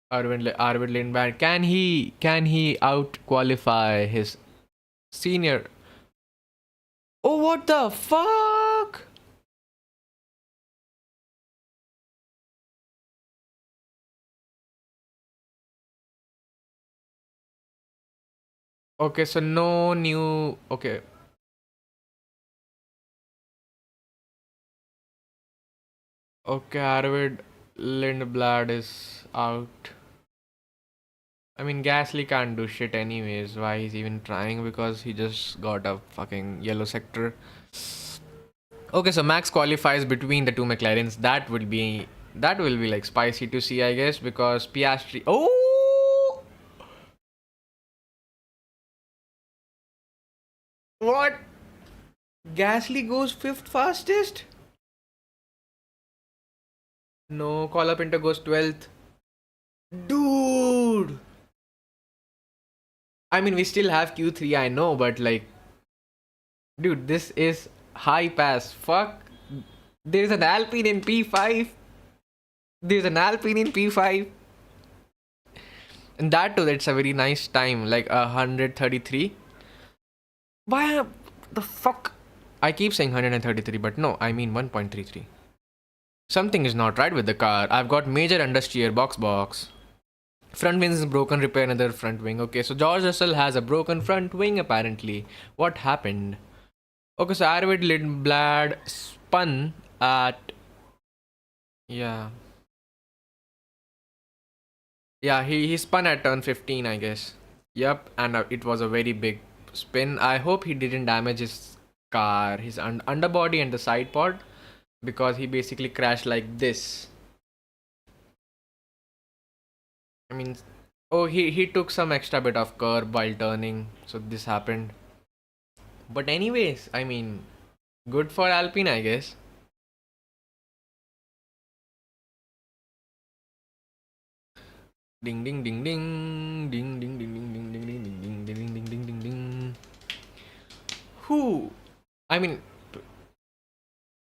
Arvid Lindbergh. Can he out qualify his senior? Oh, what the fuck? Okay, so no new. Okay, okay, Arvid Lindblad is out. I mean, Gasly can't do shit anyways. Why he's even trying? Because he just got a fucking yellow sector. Okay, so Max qualifies between the two McLarens. That will be like spicy to see, I guess, because Piastri. Oh, what? Gasly goes fifth fastest. No, Colapinto goes 12th. Dude! I mean, we still have Q3, I know, but like, dude, this is high pass. Fuck. There's an Alpine in P5. There's an Alpine in P5. And that too, that's a very nice time, like 133. Why the fuck? I keep saying 133, but no, I mean 1.33. Something is not right with the car. I've got major understeer box. Front wing is broken, repair another front wing. Okay, so George Russell has a broken front wing apparently. What happened? Okay, so Arvid Lindblad spun at. Yeah. Yeah, he spun at turn 15, I guess. Yep, and it was a very big spin. I hope he didn't damage his car, his underbody and the side pod, because he basically crashed like this. I mean, oh, he took some extra bit of curb while turning, so this happened. But anyways, I mean, good for Alpine, I guess. Ding ding ding ding ding ding ding ding ding ding ding ding ding ding ding ding ding ding. Who? I mean,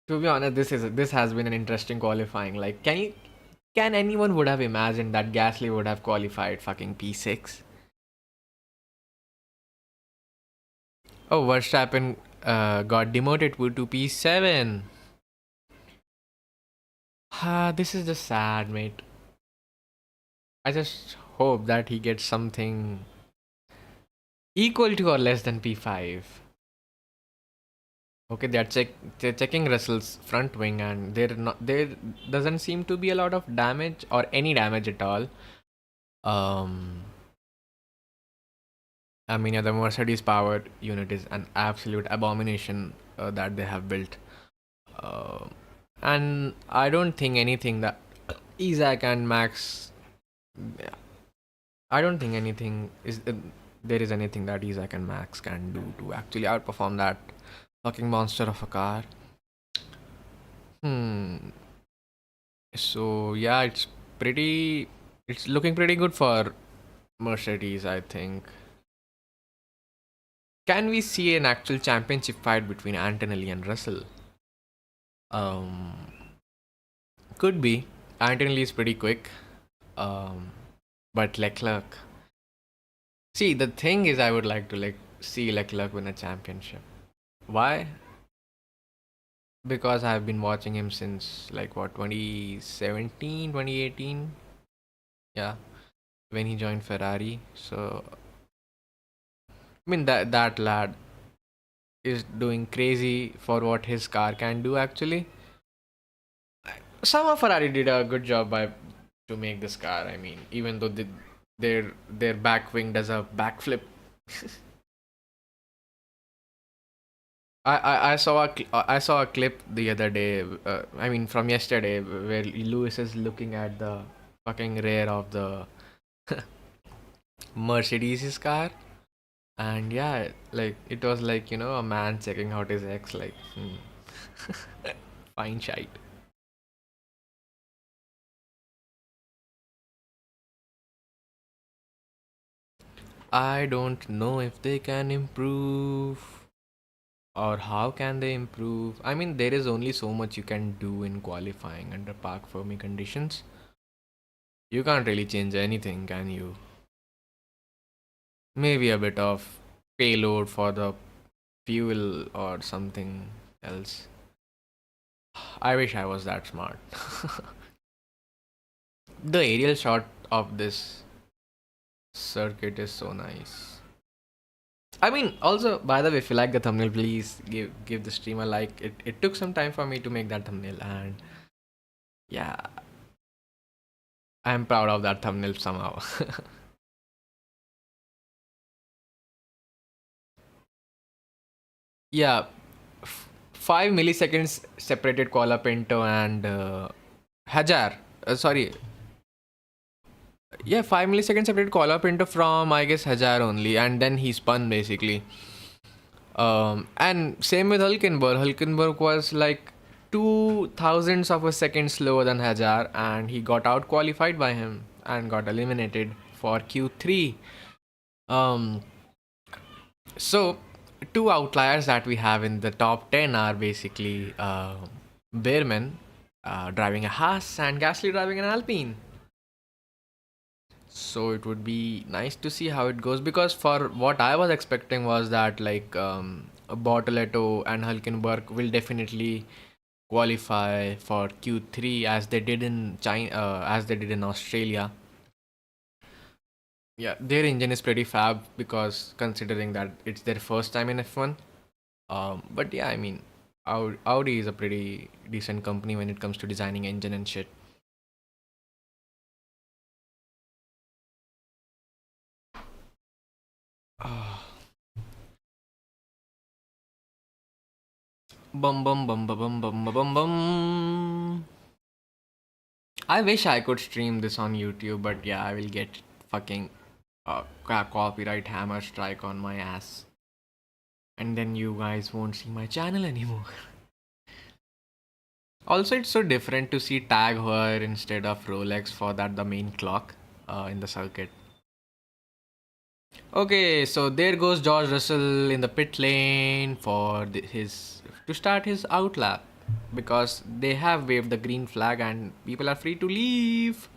to be honest, this has been an interesting qualifying. Like, can anyone would have imagined that Gasly would have qualified fucking P6? Oh, Verstappen got demoted to P7. This is just sad, mate. I just hope that he gets something equal to or less than P5. Okay, they're checking Russell's front wing, and there doesn't seem to be a lot of damage or any damage at all. Um, I mean, yeah, the Mercedes powered unit is an absolute abomination that they have built. Uh, and I don't think anything that Isaac and Max, I don't think anything is there is anything that Isaac and Max can do to actually outperform that fucking monster of a car. Hmm. So yeah, it's looking pretty good for Mercedes, I think. Can we see an actual championship fight between Antonelli and Russell? Um, could be. Antonelli is pretty quick. Um, but Leclerc. See, the thing is, I would like to see Leclerc win a championship. Why? Because I've been watching him since like what 2017, 2018. Yeah, when he joined Ferrari. So I mean that lad is doing crazy for what his car can do actually. Somehow Ferrari did a good job by to make this car. I mean, even though their back wing does a backflip. I saw a clip the other day. I mean, from yesterday, where Lewis is looking at the fucking rear of the Mercedes car, and yeah, like it was like a man checking out his ex, like fine shite. I don't know if they can improve or how can they improve. I mean, there is only so much you can do in qualifying under park Fermi conditions. You can't really change anything, can you? Maybe a bit of payload for the fuel or something else. I wish I was that smart. The aerial shot of this circuit is so nice. I mean, also, by the way, if you like the thumbnail, please give the stream a like. It took some time for me to make that thumbnail, and yeah, I'm proud of that thumbnail somehow. Yeah, 5 milliseconds separated Kuala Pinto and Hajar. Sorry, yeah, 5 milliseconds separated Kuala Pinto from I guess Hajar only, and then he spun basically. And same with Hulkenberg. Hulkenberg was like two thousandths of a second slower than Hajar, and he got out qualified by him and got eliminated for Q3. Um, so two outliers that we have in the top 10 are basically Behrman driving a Haas and Gasly driving an Alpine. So it would be nice to see how it goes, because for what I was expecting was that like Bortoleto and Hulkenberg will definitely qualify for Q3 as they did in China, as they did in Australia. Yeah, their engine is pretty fab because considering that it's their first time in F1. But yeah, I mean, Audi is a pretty decent company when it comes to designing engine and shit. Ah, bum bum bum bum bum bum bum bum. I wish I could stream this on YouTube, but yeah, I will get fucking copyright hammer strike on my ass. And then you guys won't see my channel anymore. Also, it's so different to see Tag Heuer instead of Rolex for that the main clock in the circuit. Okay, so there goes George Russell in the pit lane for his to start his outlap because they have waved the green flag and people are free to leave.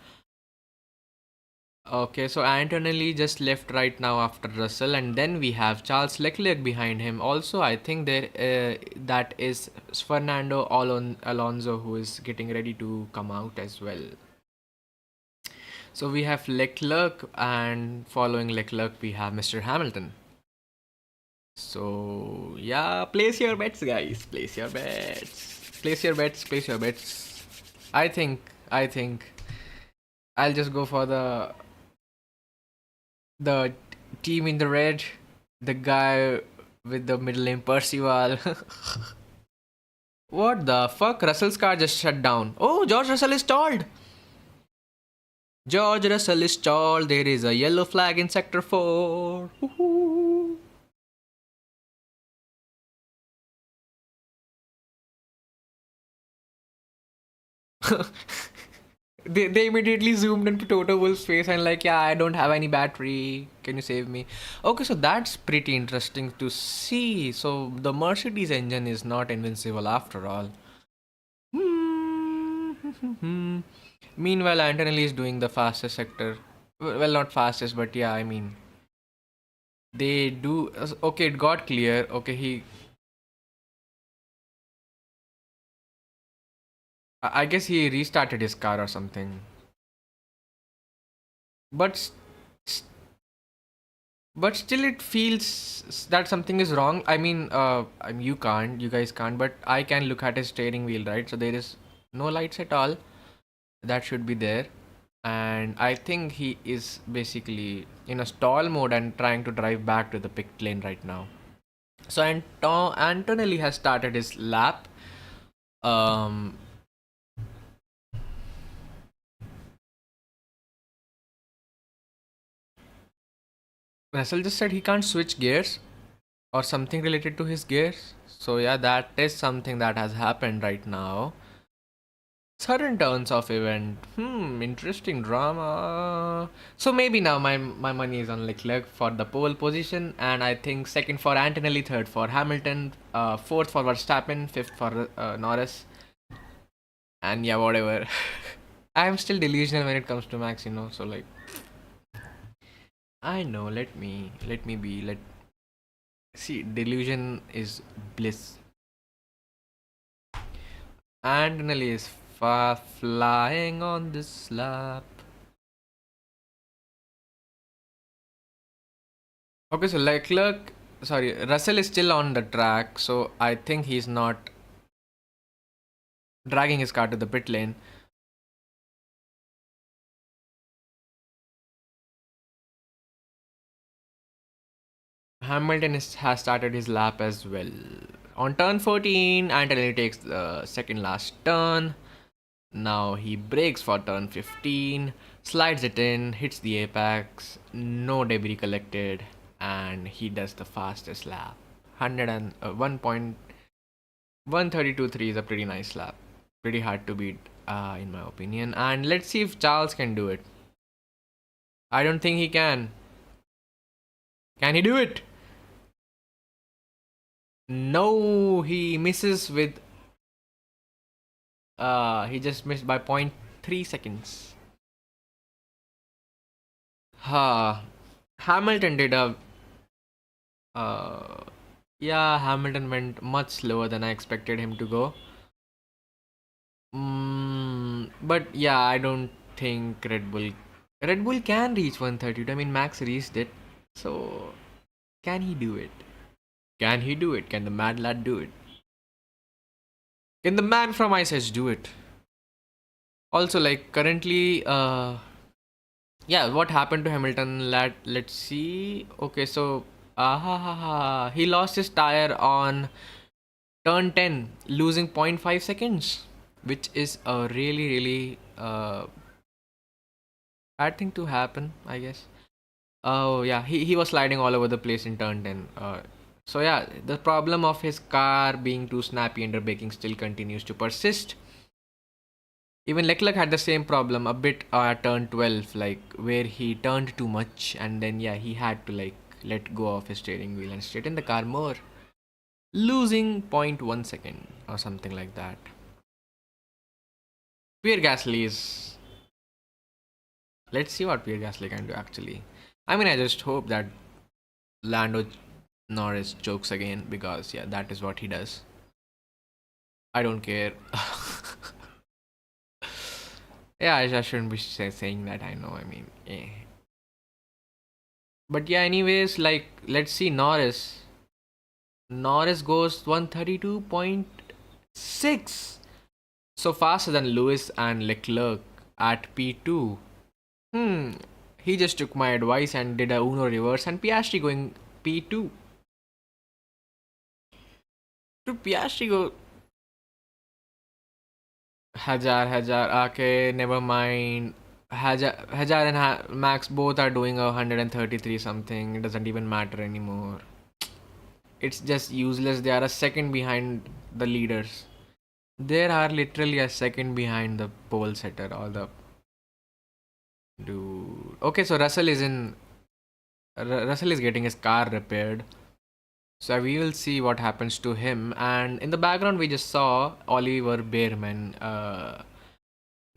Okay, so Antonelli just left right now after Russell, and then we have Charles Leclerc behind him. Also, I think there that is Fernando Alonso who is getting ready to come out as well. So we have Leclerc, and following Leclerc, we have Mr. Hamilton. So yeah, place your bets, guys. Place your bets. Place your bets. Place your bets. I think I'll just go for the team in the red, the guy with the middle name Percival. What the fuck? Russell's car just shut down. Oh, George Russell is stalled. George Russell is stalled. There is a yellow flag in sector 4. Woohoo. They immediately zoomed into Toto Wolff's face and like, yeah, I don't have any battery. Can you save me? Okay, so that's pretty interesting to see. So the Mercedes engine is not invincible after all. Hmm. Meanwhile, Antonelli is doing the fastest sector. Well, not fastest, but yeah, I mean, they do. Okay, it got clear. Okay, I guess he restarted his car or something. But but still it feels that something is wrong. I mean, you guys can't, but I can look at his steering wheel, right? So there is no lights at all. That should be there. And I think he is basically in a stall mode and trying to drive back to the pit lane right now. So Antonelli has started his lap. Um, Russell just said he can't switch gears or something related to his gears. So yeah, that is something that has happened right now. Sudden turns of event. Interesting drama. So maybe now my money is on Leclerc for the pole position, and I think second for Antonelli, third for Hamilton, fourth for Verstappen, fifth for Norris, and yeah, whatever. I am still delusional when it comes to Max, So like, I know. Let me be. Let see. Delusion is bliss. Antonelli is far flying on this lap. Okay, so Leclerc sorry, Russell is still on the track, so I think he's not dragging his car to the pit lane. Hamilton has started his lap as well. On turn 14, Antonelli takes the second last turn. Now he brakes for turn 15, slides it in, hits the apex, no debris collected, and he does the fastest lap. 101.1323 is a pretty nice lap. Pretty hard to beat, in my opinion. And let's see if Charles can do it. I don't think he can. Can he do it? No, he misses with. He just missed by 0.3 seconds. Hamilton did a. Uh, yeah, Hamilton went much slower than I expected him to go. But yeah, I don't think Red Bull can reach 132. I mean, Max reached it. So, can he do it? Can he do it? Can the mad lad do it? Can the man from Ice Edge do it? Also, like currently, yeah, what happened to Hamilton? Let's see. Okay, so he lost his tire on turn 10, losing 0.5 seconds, which is a really bad thing to happen, I guess. Oh yeah, he was sliding all over the place in turn 10. So yeah, the problem of his car being too snappy under braking still continues to persist. Even Leclerc had the same problem a bit at turn 12, like where he turned too much and then yeah, he had to like let go of his steering wheel and straighten the car more, losing zero point 0.1 second or something like that. Pierre Gasly is. Let's see what Pierre Gasly can do actually. I mean, I just hope that Lando Norris chokes again because yeah, that is what he does. I don't care. Yeah, I shouldn't be saying that. I know. I mean, eh. But yeah, anyways, like let's see Norris. Norris goes 132.6, so faster than Lewis and Leclerc at P2. Hmm. He just took my advice and did a Uno reverse, and Piastri going P2. To Piastri go Hajar. Okay, never mind. Hajar and Max both are doing 133 something. It doesn't even matter anymore. It's just useless. They are a second behind the leaders. They are literally a second behind the pole setter or the dude. Okay, so Russell is getting his car repaired. So we will see what happens to him. And in the background, we just saw Oliver Behrman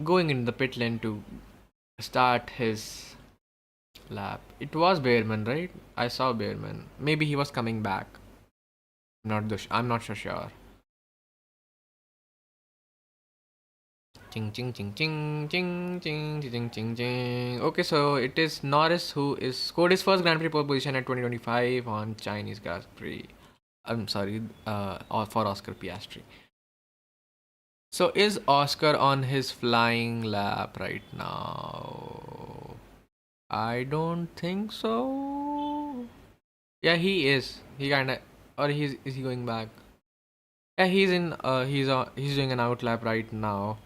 going in the pit lane to start his lap. It was Behrman, right? I saw Behrman. Maybe he was coming back. I'm not so sure. Ching ching ching ching ching ching ching ching ching. Okay, so it is Norris who is scored his first Grand Prix pole position at 2025 on Chinese Grand Prix. I'm sorry, for Oscar Piastri. So is Oscar on his flying lap right now? I don't think so. Yeah, he is. He kinda, or is he going back? Yeah, he's in. He's doing an out lap right now.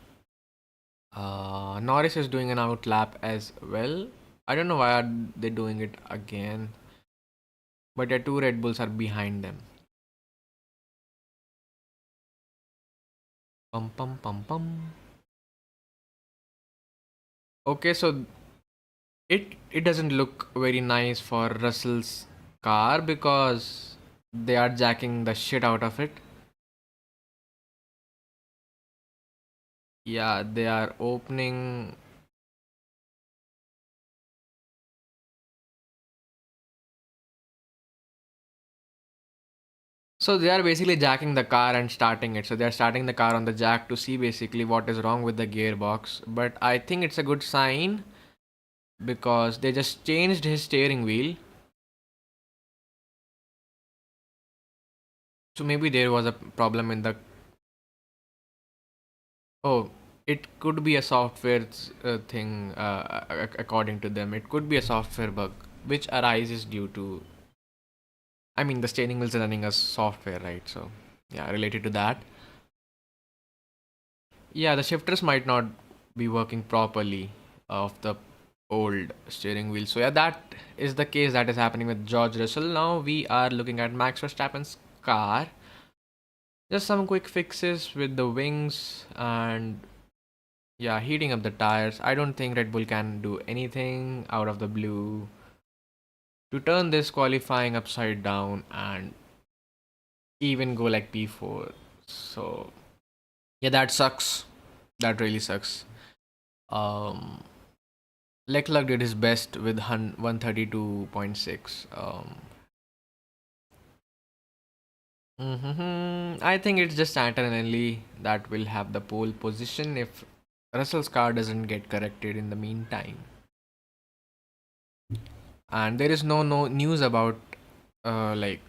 Norris is doing an out lap as well. I don't know why are they doing it again, but the two Red Bulls are behind them. Pum pum pum pum. Okay, so it doesn't look very nice for Russell's car because they are jacking the shit out of it. Yeah, they are opening. So they are basically jacking the car and starting it. So they are starting the car on the jack to see basically what is wrong with the gearbox. But I think it's a good sign because they just changed his steering wheel. So maybe there was a problem in the. Oh, it could be a software thing, according to them. It could be a software bug which arises due to. I mean, the steering wheel's running as software, right? So, yeah, related to that. Yeah, the shifters might not be working properly of the old steering wheel. So, yeah, that is the case that is happening with George Russell. Now we are looking at Max Verstappen's car. Just some quick fixes with the wings and yeah, heating up the tires. I don't think Red Bull can do anything out of the blue to turn this qualifying upside down and even go like P4. So, yeah, that sucks. That really sucks. Um, Leclerc did his best with 132.6. I think it's just Antonelli that will have the pole position if Russell's car doesn't get corrected in the meantime. And there is no news about like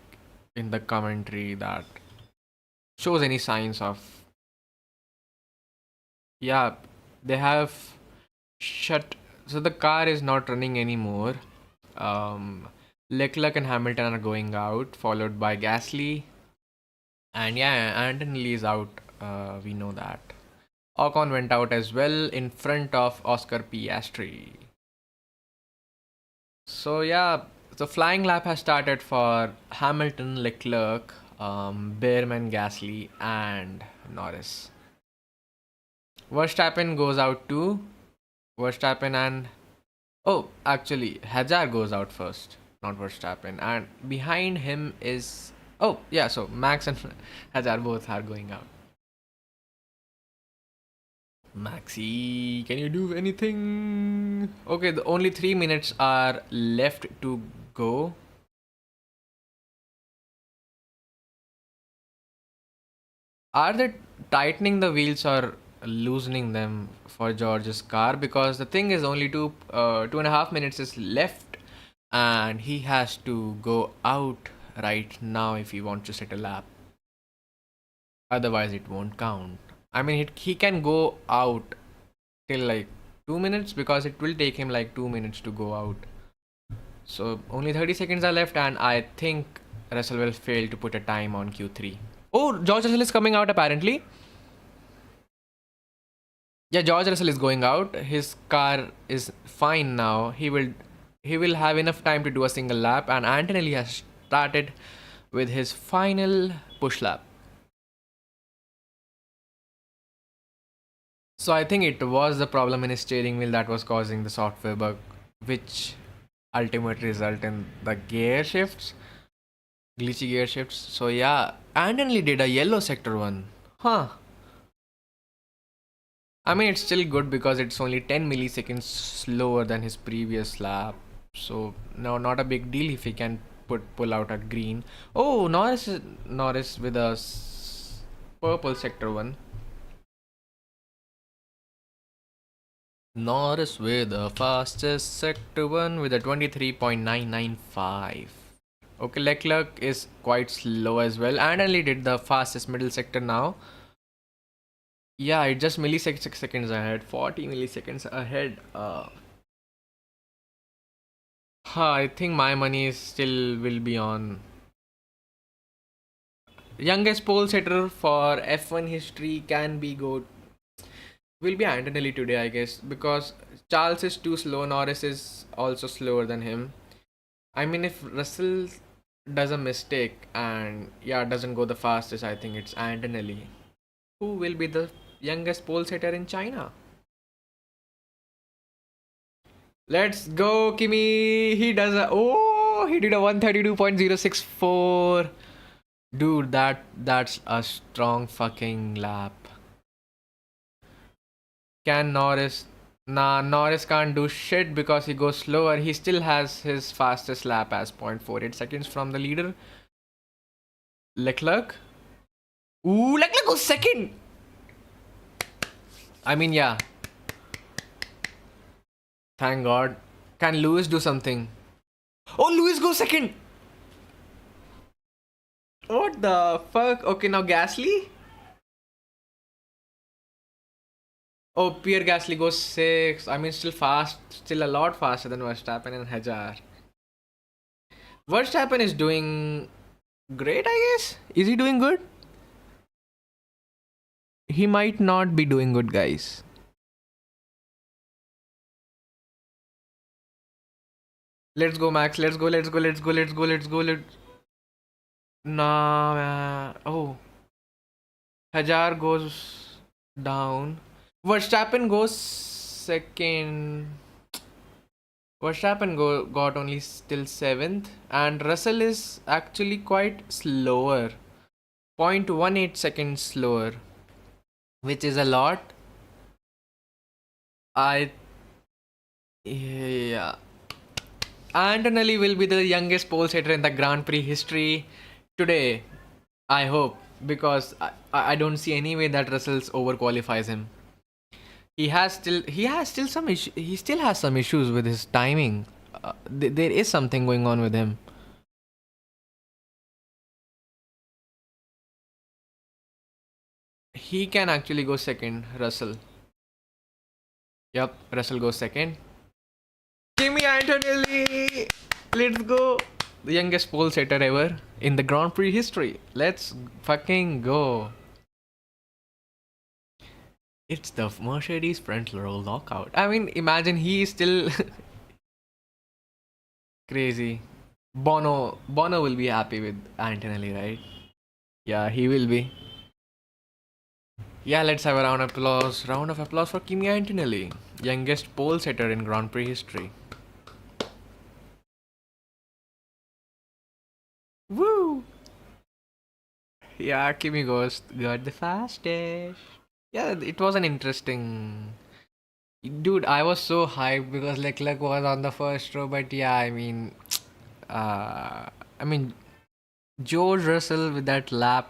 in the commentary that shows any signs of. Yeah, they have shut. So the car is not running anymore. Um, Leclerc and Hamilton are going out, followed by Gasly. And yeah, Antonelli is out. We know that. Ocon went out as well in front of Oscar Piastri. So yeah, the flying lap has started for Hamilton, Leclerc, Behrman, Gasly, and Norris. Verstappen goes out too. Verstappen and actually Hazard goes out first, not Verstappen, and behind him is yeah. So Max and Hazard both are going out. Maxi, can you do anything? Okay, the only 3 minutes are left to go. Are they tightening the wheels or loosening them for George's car? Because the thing is, only 2.5 minutes is left, and he has to go out right now if he wants to set a lap. Otherwise, it won't count. I mean, he can go out till like 2 minutes because it will take him like 2 minutes to go out. So only 30 seconds are left, and I think Russell will fail to put a time on Q3. Oh, George Russell is coming out apparently. Yeah, George Russell is going out. His car is fine now. He will have enough time to do a single lap, and Antonelli has started with his final push lap. So I think it was the problem in his steering wheel that was causing the software bug, which ultimately result in the gear shifts, glitchy gear shifts. So yeah, Antonelli did a yellow sector one. Huh. I mean, it's still good because it's only 10 milliseconds slower than his previous lap. So, no, not a big deal if he can pull out a green. Oh, Norris with a purple sector one. Norris with the fastest sector one with a 23.995. Okay, Leclerc is quite slow as well. And only did the fastest middle sector now. Yeah, it just milliseconds ahead, 40 milliseconds ahead. I think my money still will be on youngest pole setter for F1 history can be good. Will be Antonelli today, I guess, because Charles is too slow. Norris is also slower than him. I mean, if Russell does a mistake and yeah doesn't go the fastest, I think it's Antonelli who will be the youngest pole setter in China. Let's go, Kimi. He does he did a 132.064. Dude, that's a strong fucking lap. Can Norris? Nah, Norris can't do shit because he goes slower. He still has his fastest lap as 0.48 seconds from the leader. Leclerc? Ooh, Leclerc goes second! I mean, yeah. Thank God. Can Lewis do something? Oh, Lewis goes second! What the fuck? Okay, now Gasly. Oh, Pierre Gasly goes six. I mean, still fast, still a lot faster than Verstappen and Hajar. Verstappen is doing great, I guess. Is he doing good? He might not be doing good, guys. Let's go, Max. Let's go. Let's go. Let's go. Let's go. Let's go. Let's. Nah, man. Oh, Hajar goes down. Verstappen goes second. Got only still seventh, and Russell is actually quite slower, 0.18 seconds slower, which is a lot. I Yeah, Antonelli will be the youngest pole sitter in the Grand Prix history today. I hope, because I don't see any way that Russell's overqualifies him. He has still some issue. He still has some issues with his timing. There is something going on with him. He can actually go second, Russell. Yep, Russell goes second. Kimi Antonelli! Let's go! The youngest pole sitter ever in the Grand Prix history. Let's fucking go. It's the Mercedes front row lockout. I mean, imagine he is still crazy. Bono will be happy with Antonelli, right? Yeah, he will be. Yeah, let's have a round of applause. Round of applause for Kimi Antonelli, youngest pole sitter in Grand Prix history. Woo! Yeah, Kimi got the fastest. Yeah, it was an interesting. Dude, I was so hyped because Leclerc was on the first row, but yeah, uh, I mean, George Russell with that lap.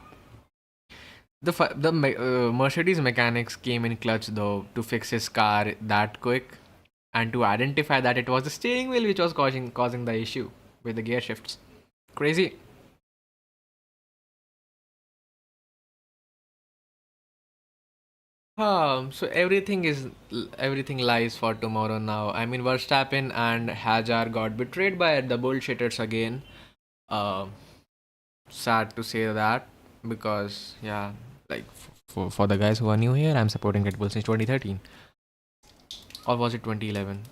The Mercedes mechanics came in clutch though to fix his car that quick, and to identify that it was the steering wheel which was causing the issue with the gear shifts. Crazy. So everything lies for tomorrow now. I mean, Verstappen and Hajar got betrayed by the bullshitters again. Uh, Sad to say that, because yeah, like for the guys who are new here, I'm supporting Red Bull since 2013, or was it 2011?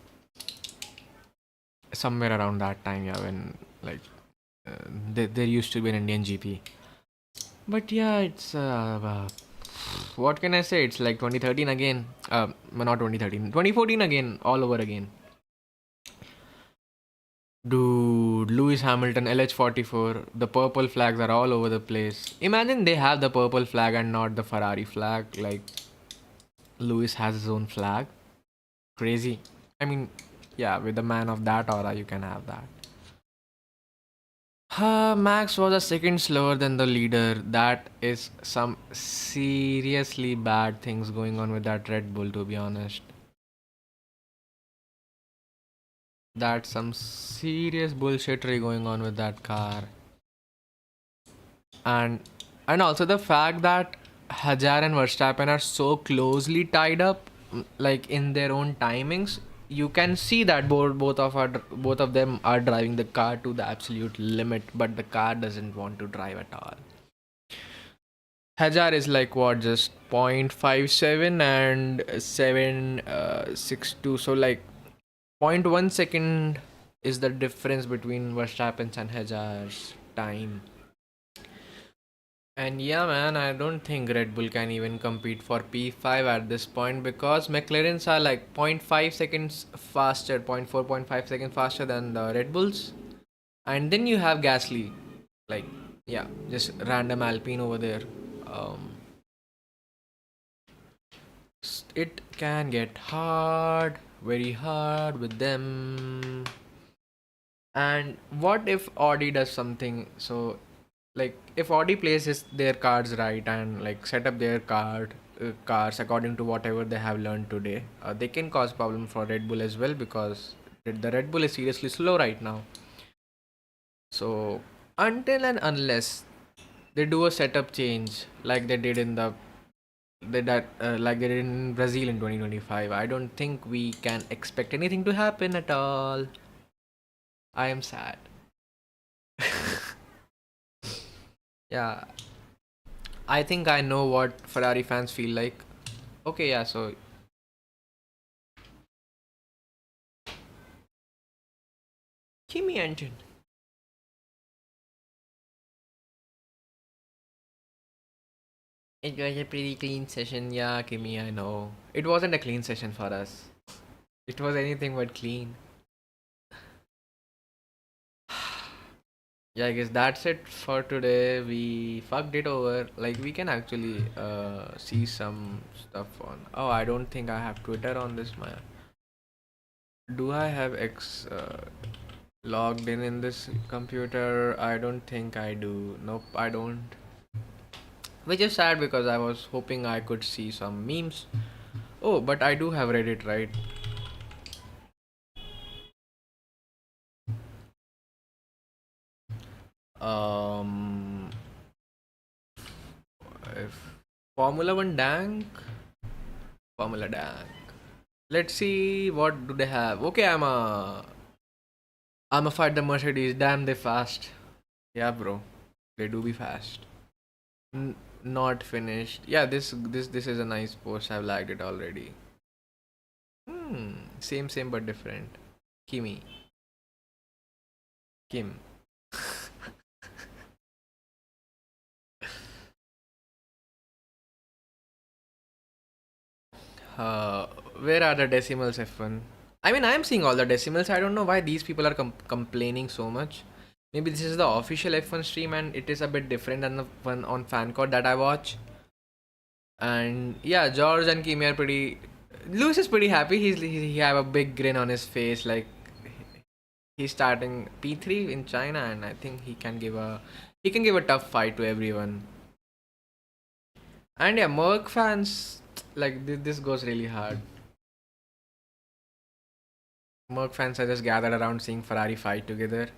Somewhere around that time, yeah, when like there used to be an Indian GP. But yeah, it's what can I say? It's like 2013 again. Not 2013, 2014 again, all over again. Dude, Lewis Hamilton, LH44, the purple flags are all over the place. Imagine they have the purple flag and not the Ferrari flag. Like, Lewis has his own flag. Crazy. I mean, yeah, with a man of that aura, you can have that. Max was a second slower than the leader. That is some seriously bad things going on with that Red Bull, to be honest. That's some serious bullshittery going on with that car. And also the fact that Hajar and Verstappen are so closely tied up, like in their own timings. You can see that both of them are driving the car to the absolute limit, but the car doesn't want to drive at all. Hajar is like what, just 0.57 and 762. So like 0.1 second is the difference between Verstappen's and Hajar's time. And yeah, man, I don't think Red Bull can even compete for P5 at this point, because McLaren's are like zero point 0.5 seconds faster, 0.4, 0.5 seconds faster than the Red Bulls. And then you have Gasly, like, yeah, just random Alpine over there. Um, it can get hard, very hard with them. And what if Audi does something? So like, if Audi places their cards right and like set up their cars according to whatever they have learned today, they can cause problem for Red Bull as well, because the Red Bull is seriously slow right now. So until and unless they do a setup change like they did in the like they did in Brazil in 2025. I don't think we can expect anything to happen at all. I am sad. Yeah, I think I know what Ferrari fans feel like. Okay, yeah, so Kimi engine. It was a pretty clean session, yeah, Kimi, I know. It wasn't a clean session for us. It was anything but clean. Yeah, I guess that's it for today. We fucked it over. Like, we can actually see some stuff on. Oh, I don't think I have Twitter on this, man. Do I have X logged in this computer? I don't think I do. Nope, I don't. Which is sad because I was hoping I could see some memes. Oh, but I do have Reddit, right? Um, if Formula One Dank, Formula Dank. Let's see what do they have. Okay, I'm a fight the Mercedes. Damn, they fast. Yeah, bro, they do be fast. N- Not finished. Yeah, this is a nice post. I've liked it already. Same but different. Kimi, Kim. Uh, where are the decimals, F1? I mean, I'm seeing all the decimals. I don't know why these people are complaining so much. Maybe this is the official F1 stream and it is a bit different than the one on FanCode that I watch. And yeah, George and Kimi are pretty. Lewis is pretty happy. He have a big grin on his face, like he's starting P3 in China, and I think he can give a tough fight to everyone. And yeah, Merc fans like this goes really hard. Merc fans are just gathered around seeing Ferrari fight together.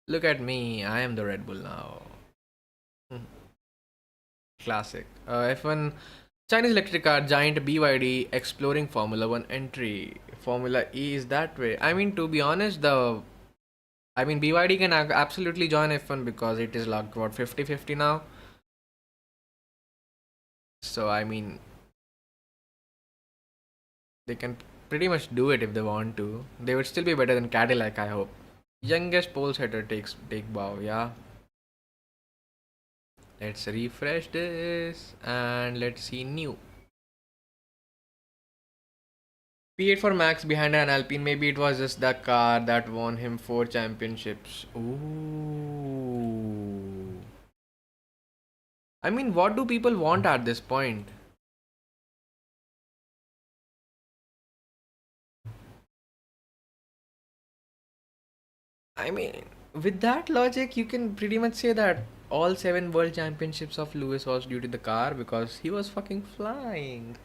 Look at me, I am the Red Bull now. Classic. F1 Chinese electric car giant BYD exploring Formula One entry. Formula E is that way. I mean, to be honest, BYD can absolutely join F1 because it is like what 50-50 now. So I mean, they can pretty much do it if they want to. They would still be better than Cadillac, I hope. Youngest pole setter take bow, yeah. Let's refresh this and let's see new. P8 for Max behind an Alpine. Maybe it was just the car that won him 4 championships. Ooh. I mean, what do people want at this point? I mean, with that logic, you can pretty much say that all 7 world championships of Lewis was due to the car because he was fucking flying.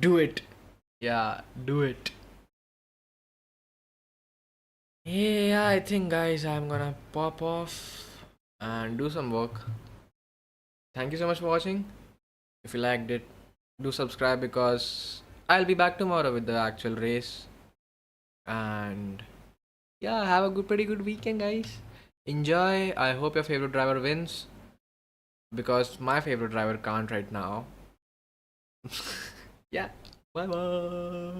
Do it. Yeah, do it. Yeah, I think, guys, I'm gonna pop off and do some work. Thank you so much for watching. If you liked it, do subscribe because I'll be back tomorrow with the actual race. And yeah, have a pretty good weekend, guys. Enjoy. I hope your favorite driver wins because my favorite driver can't right now. Yeah. Bye bye.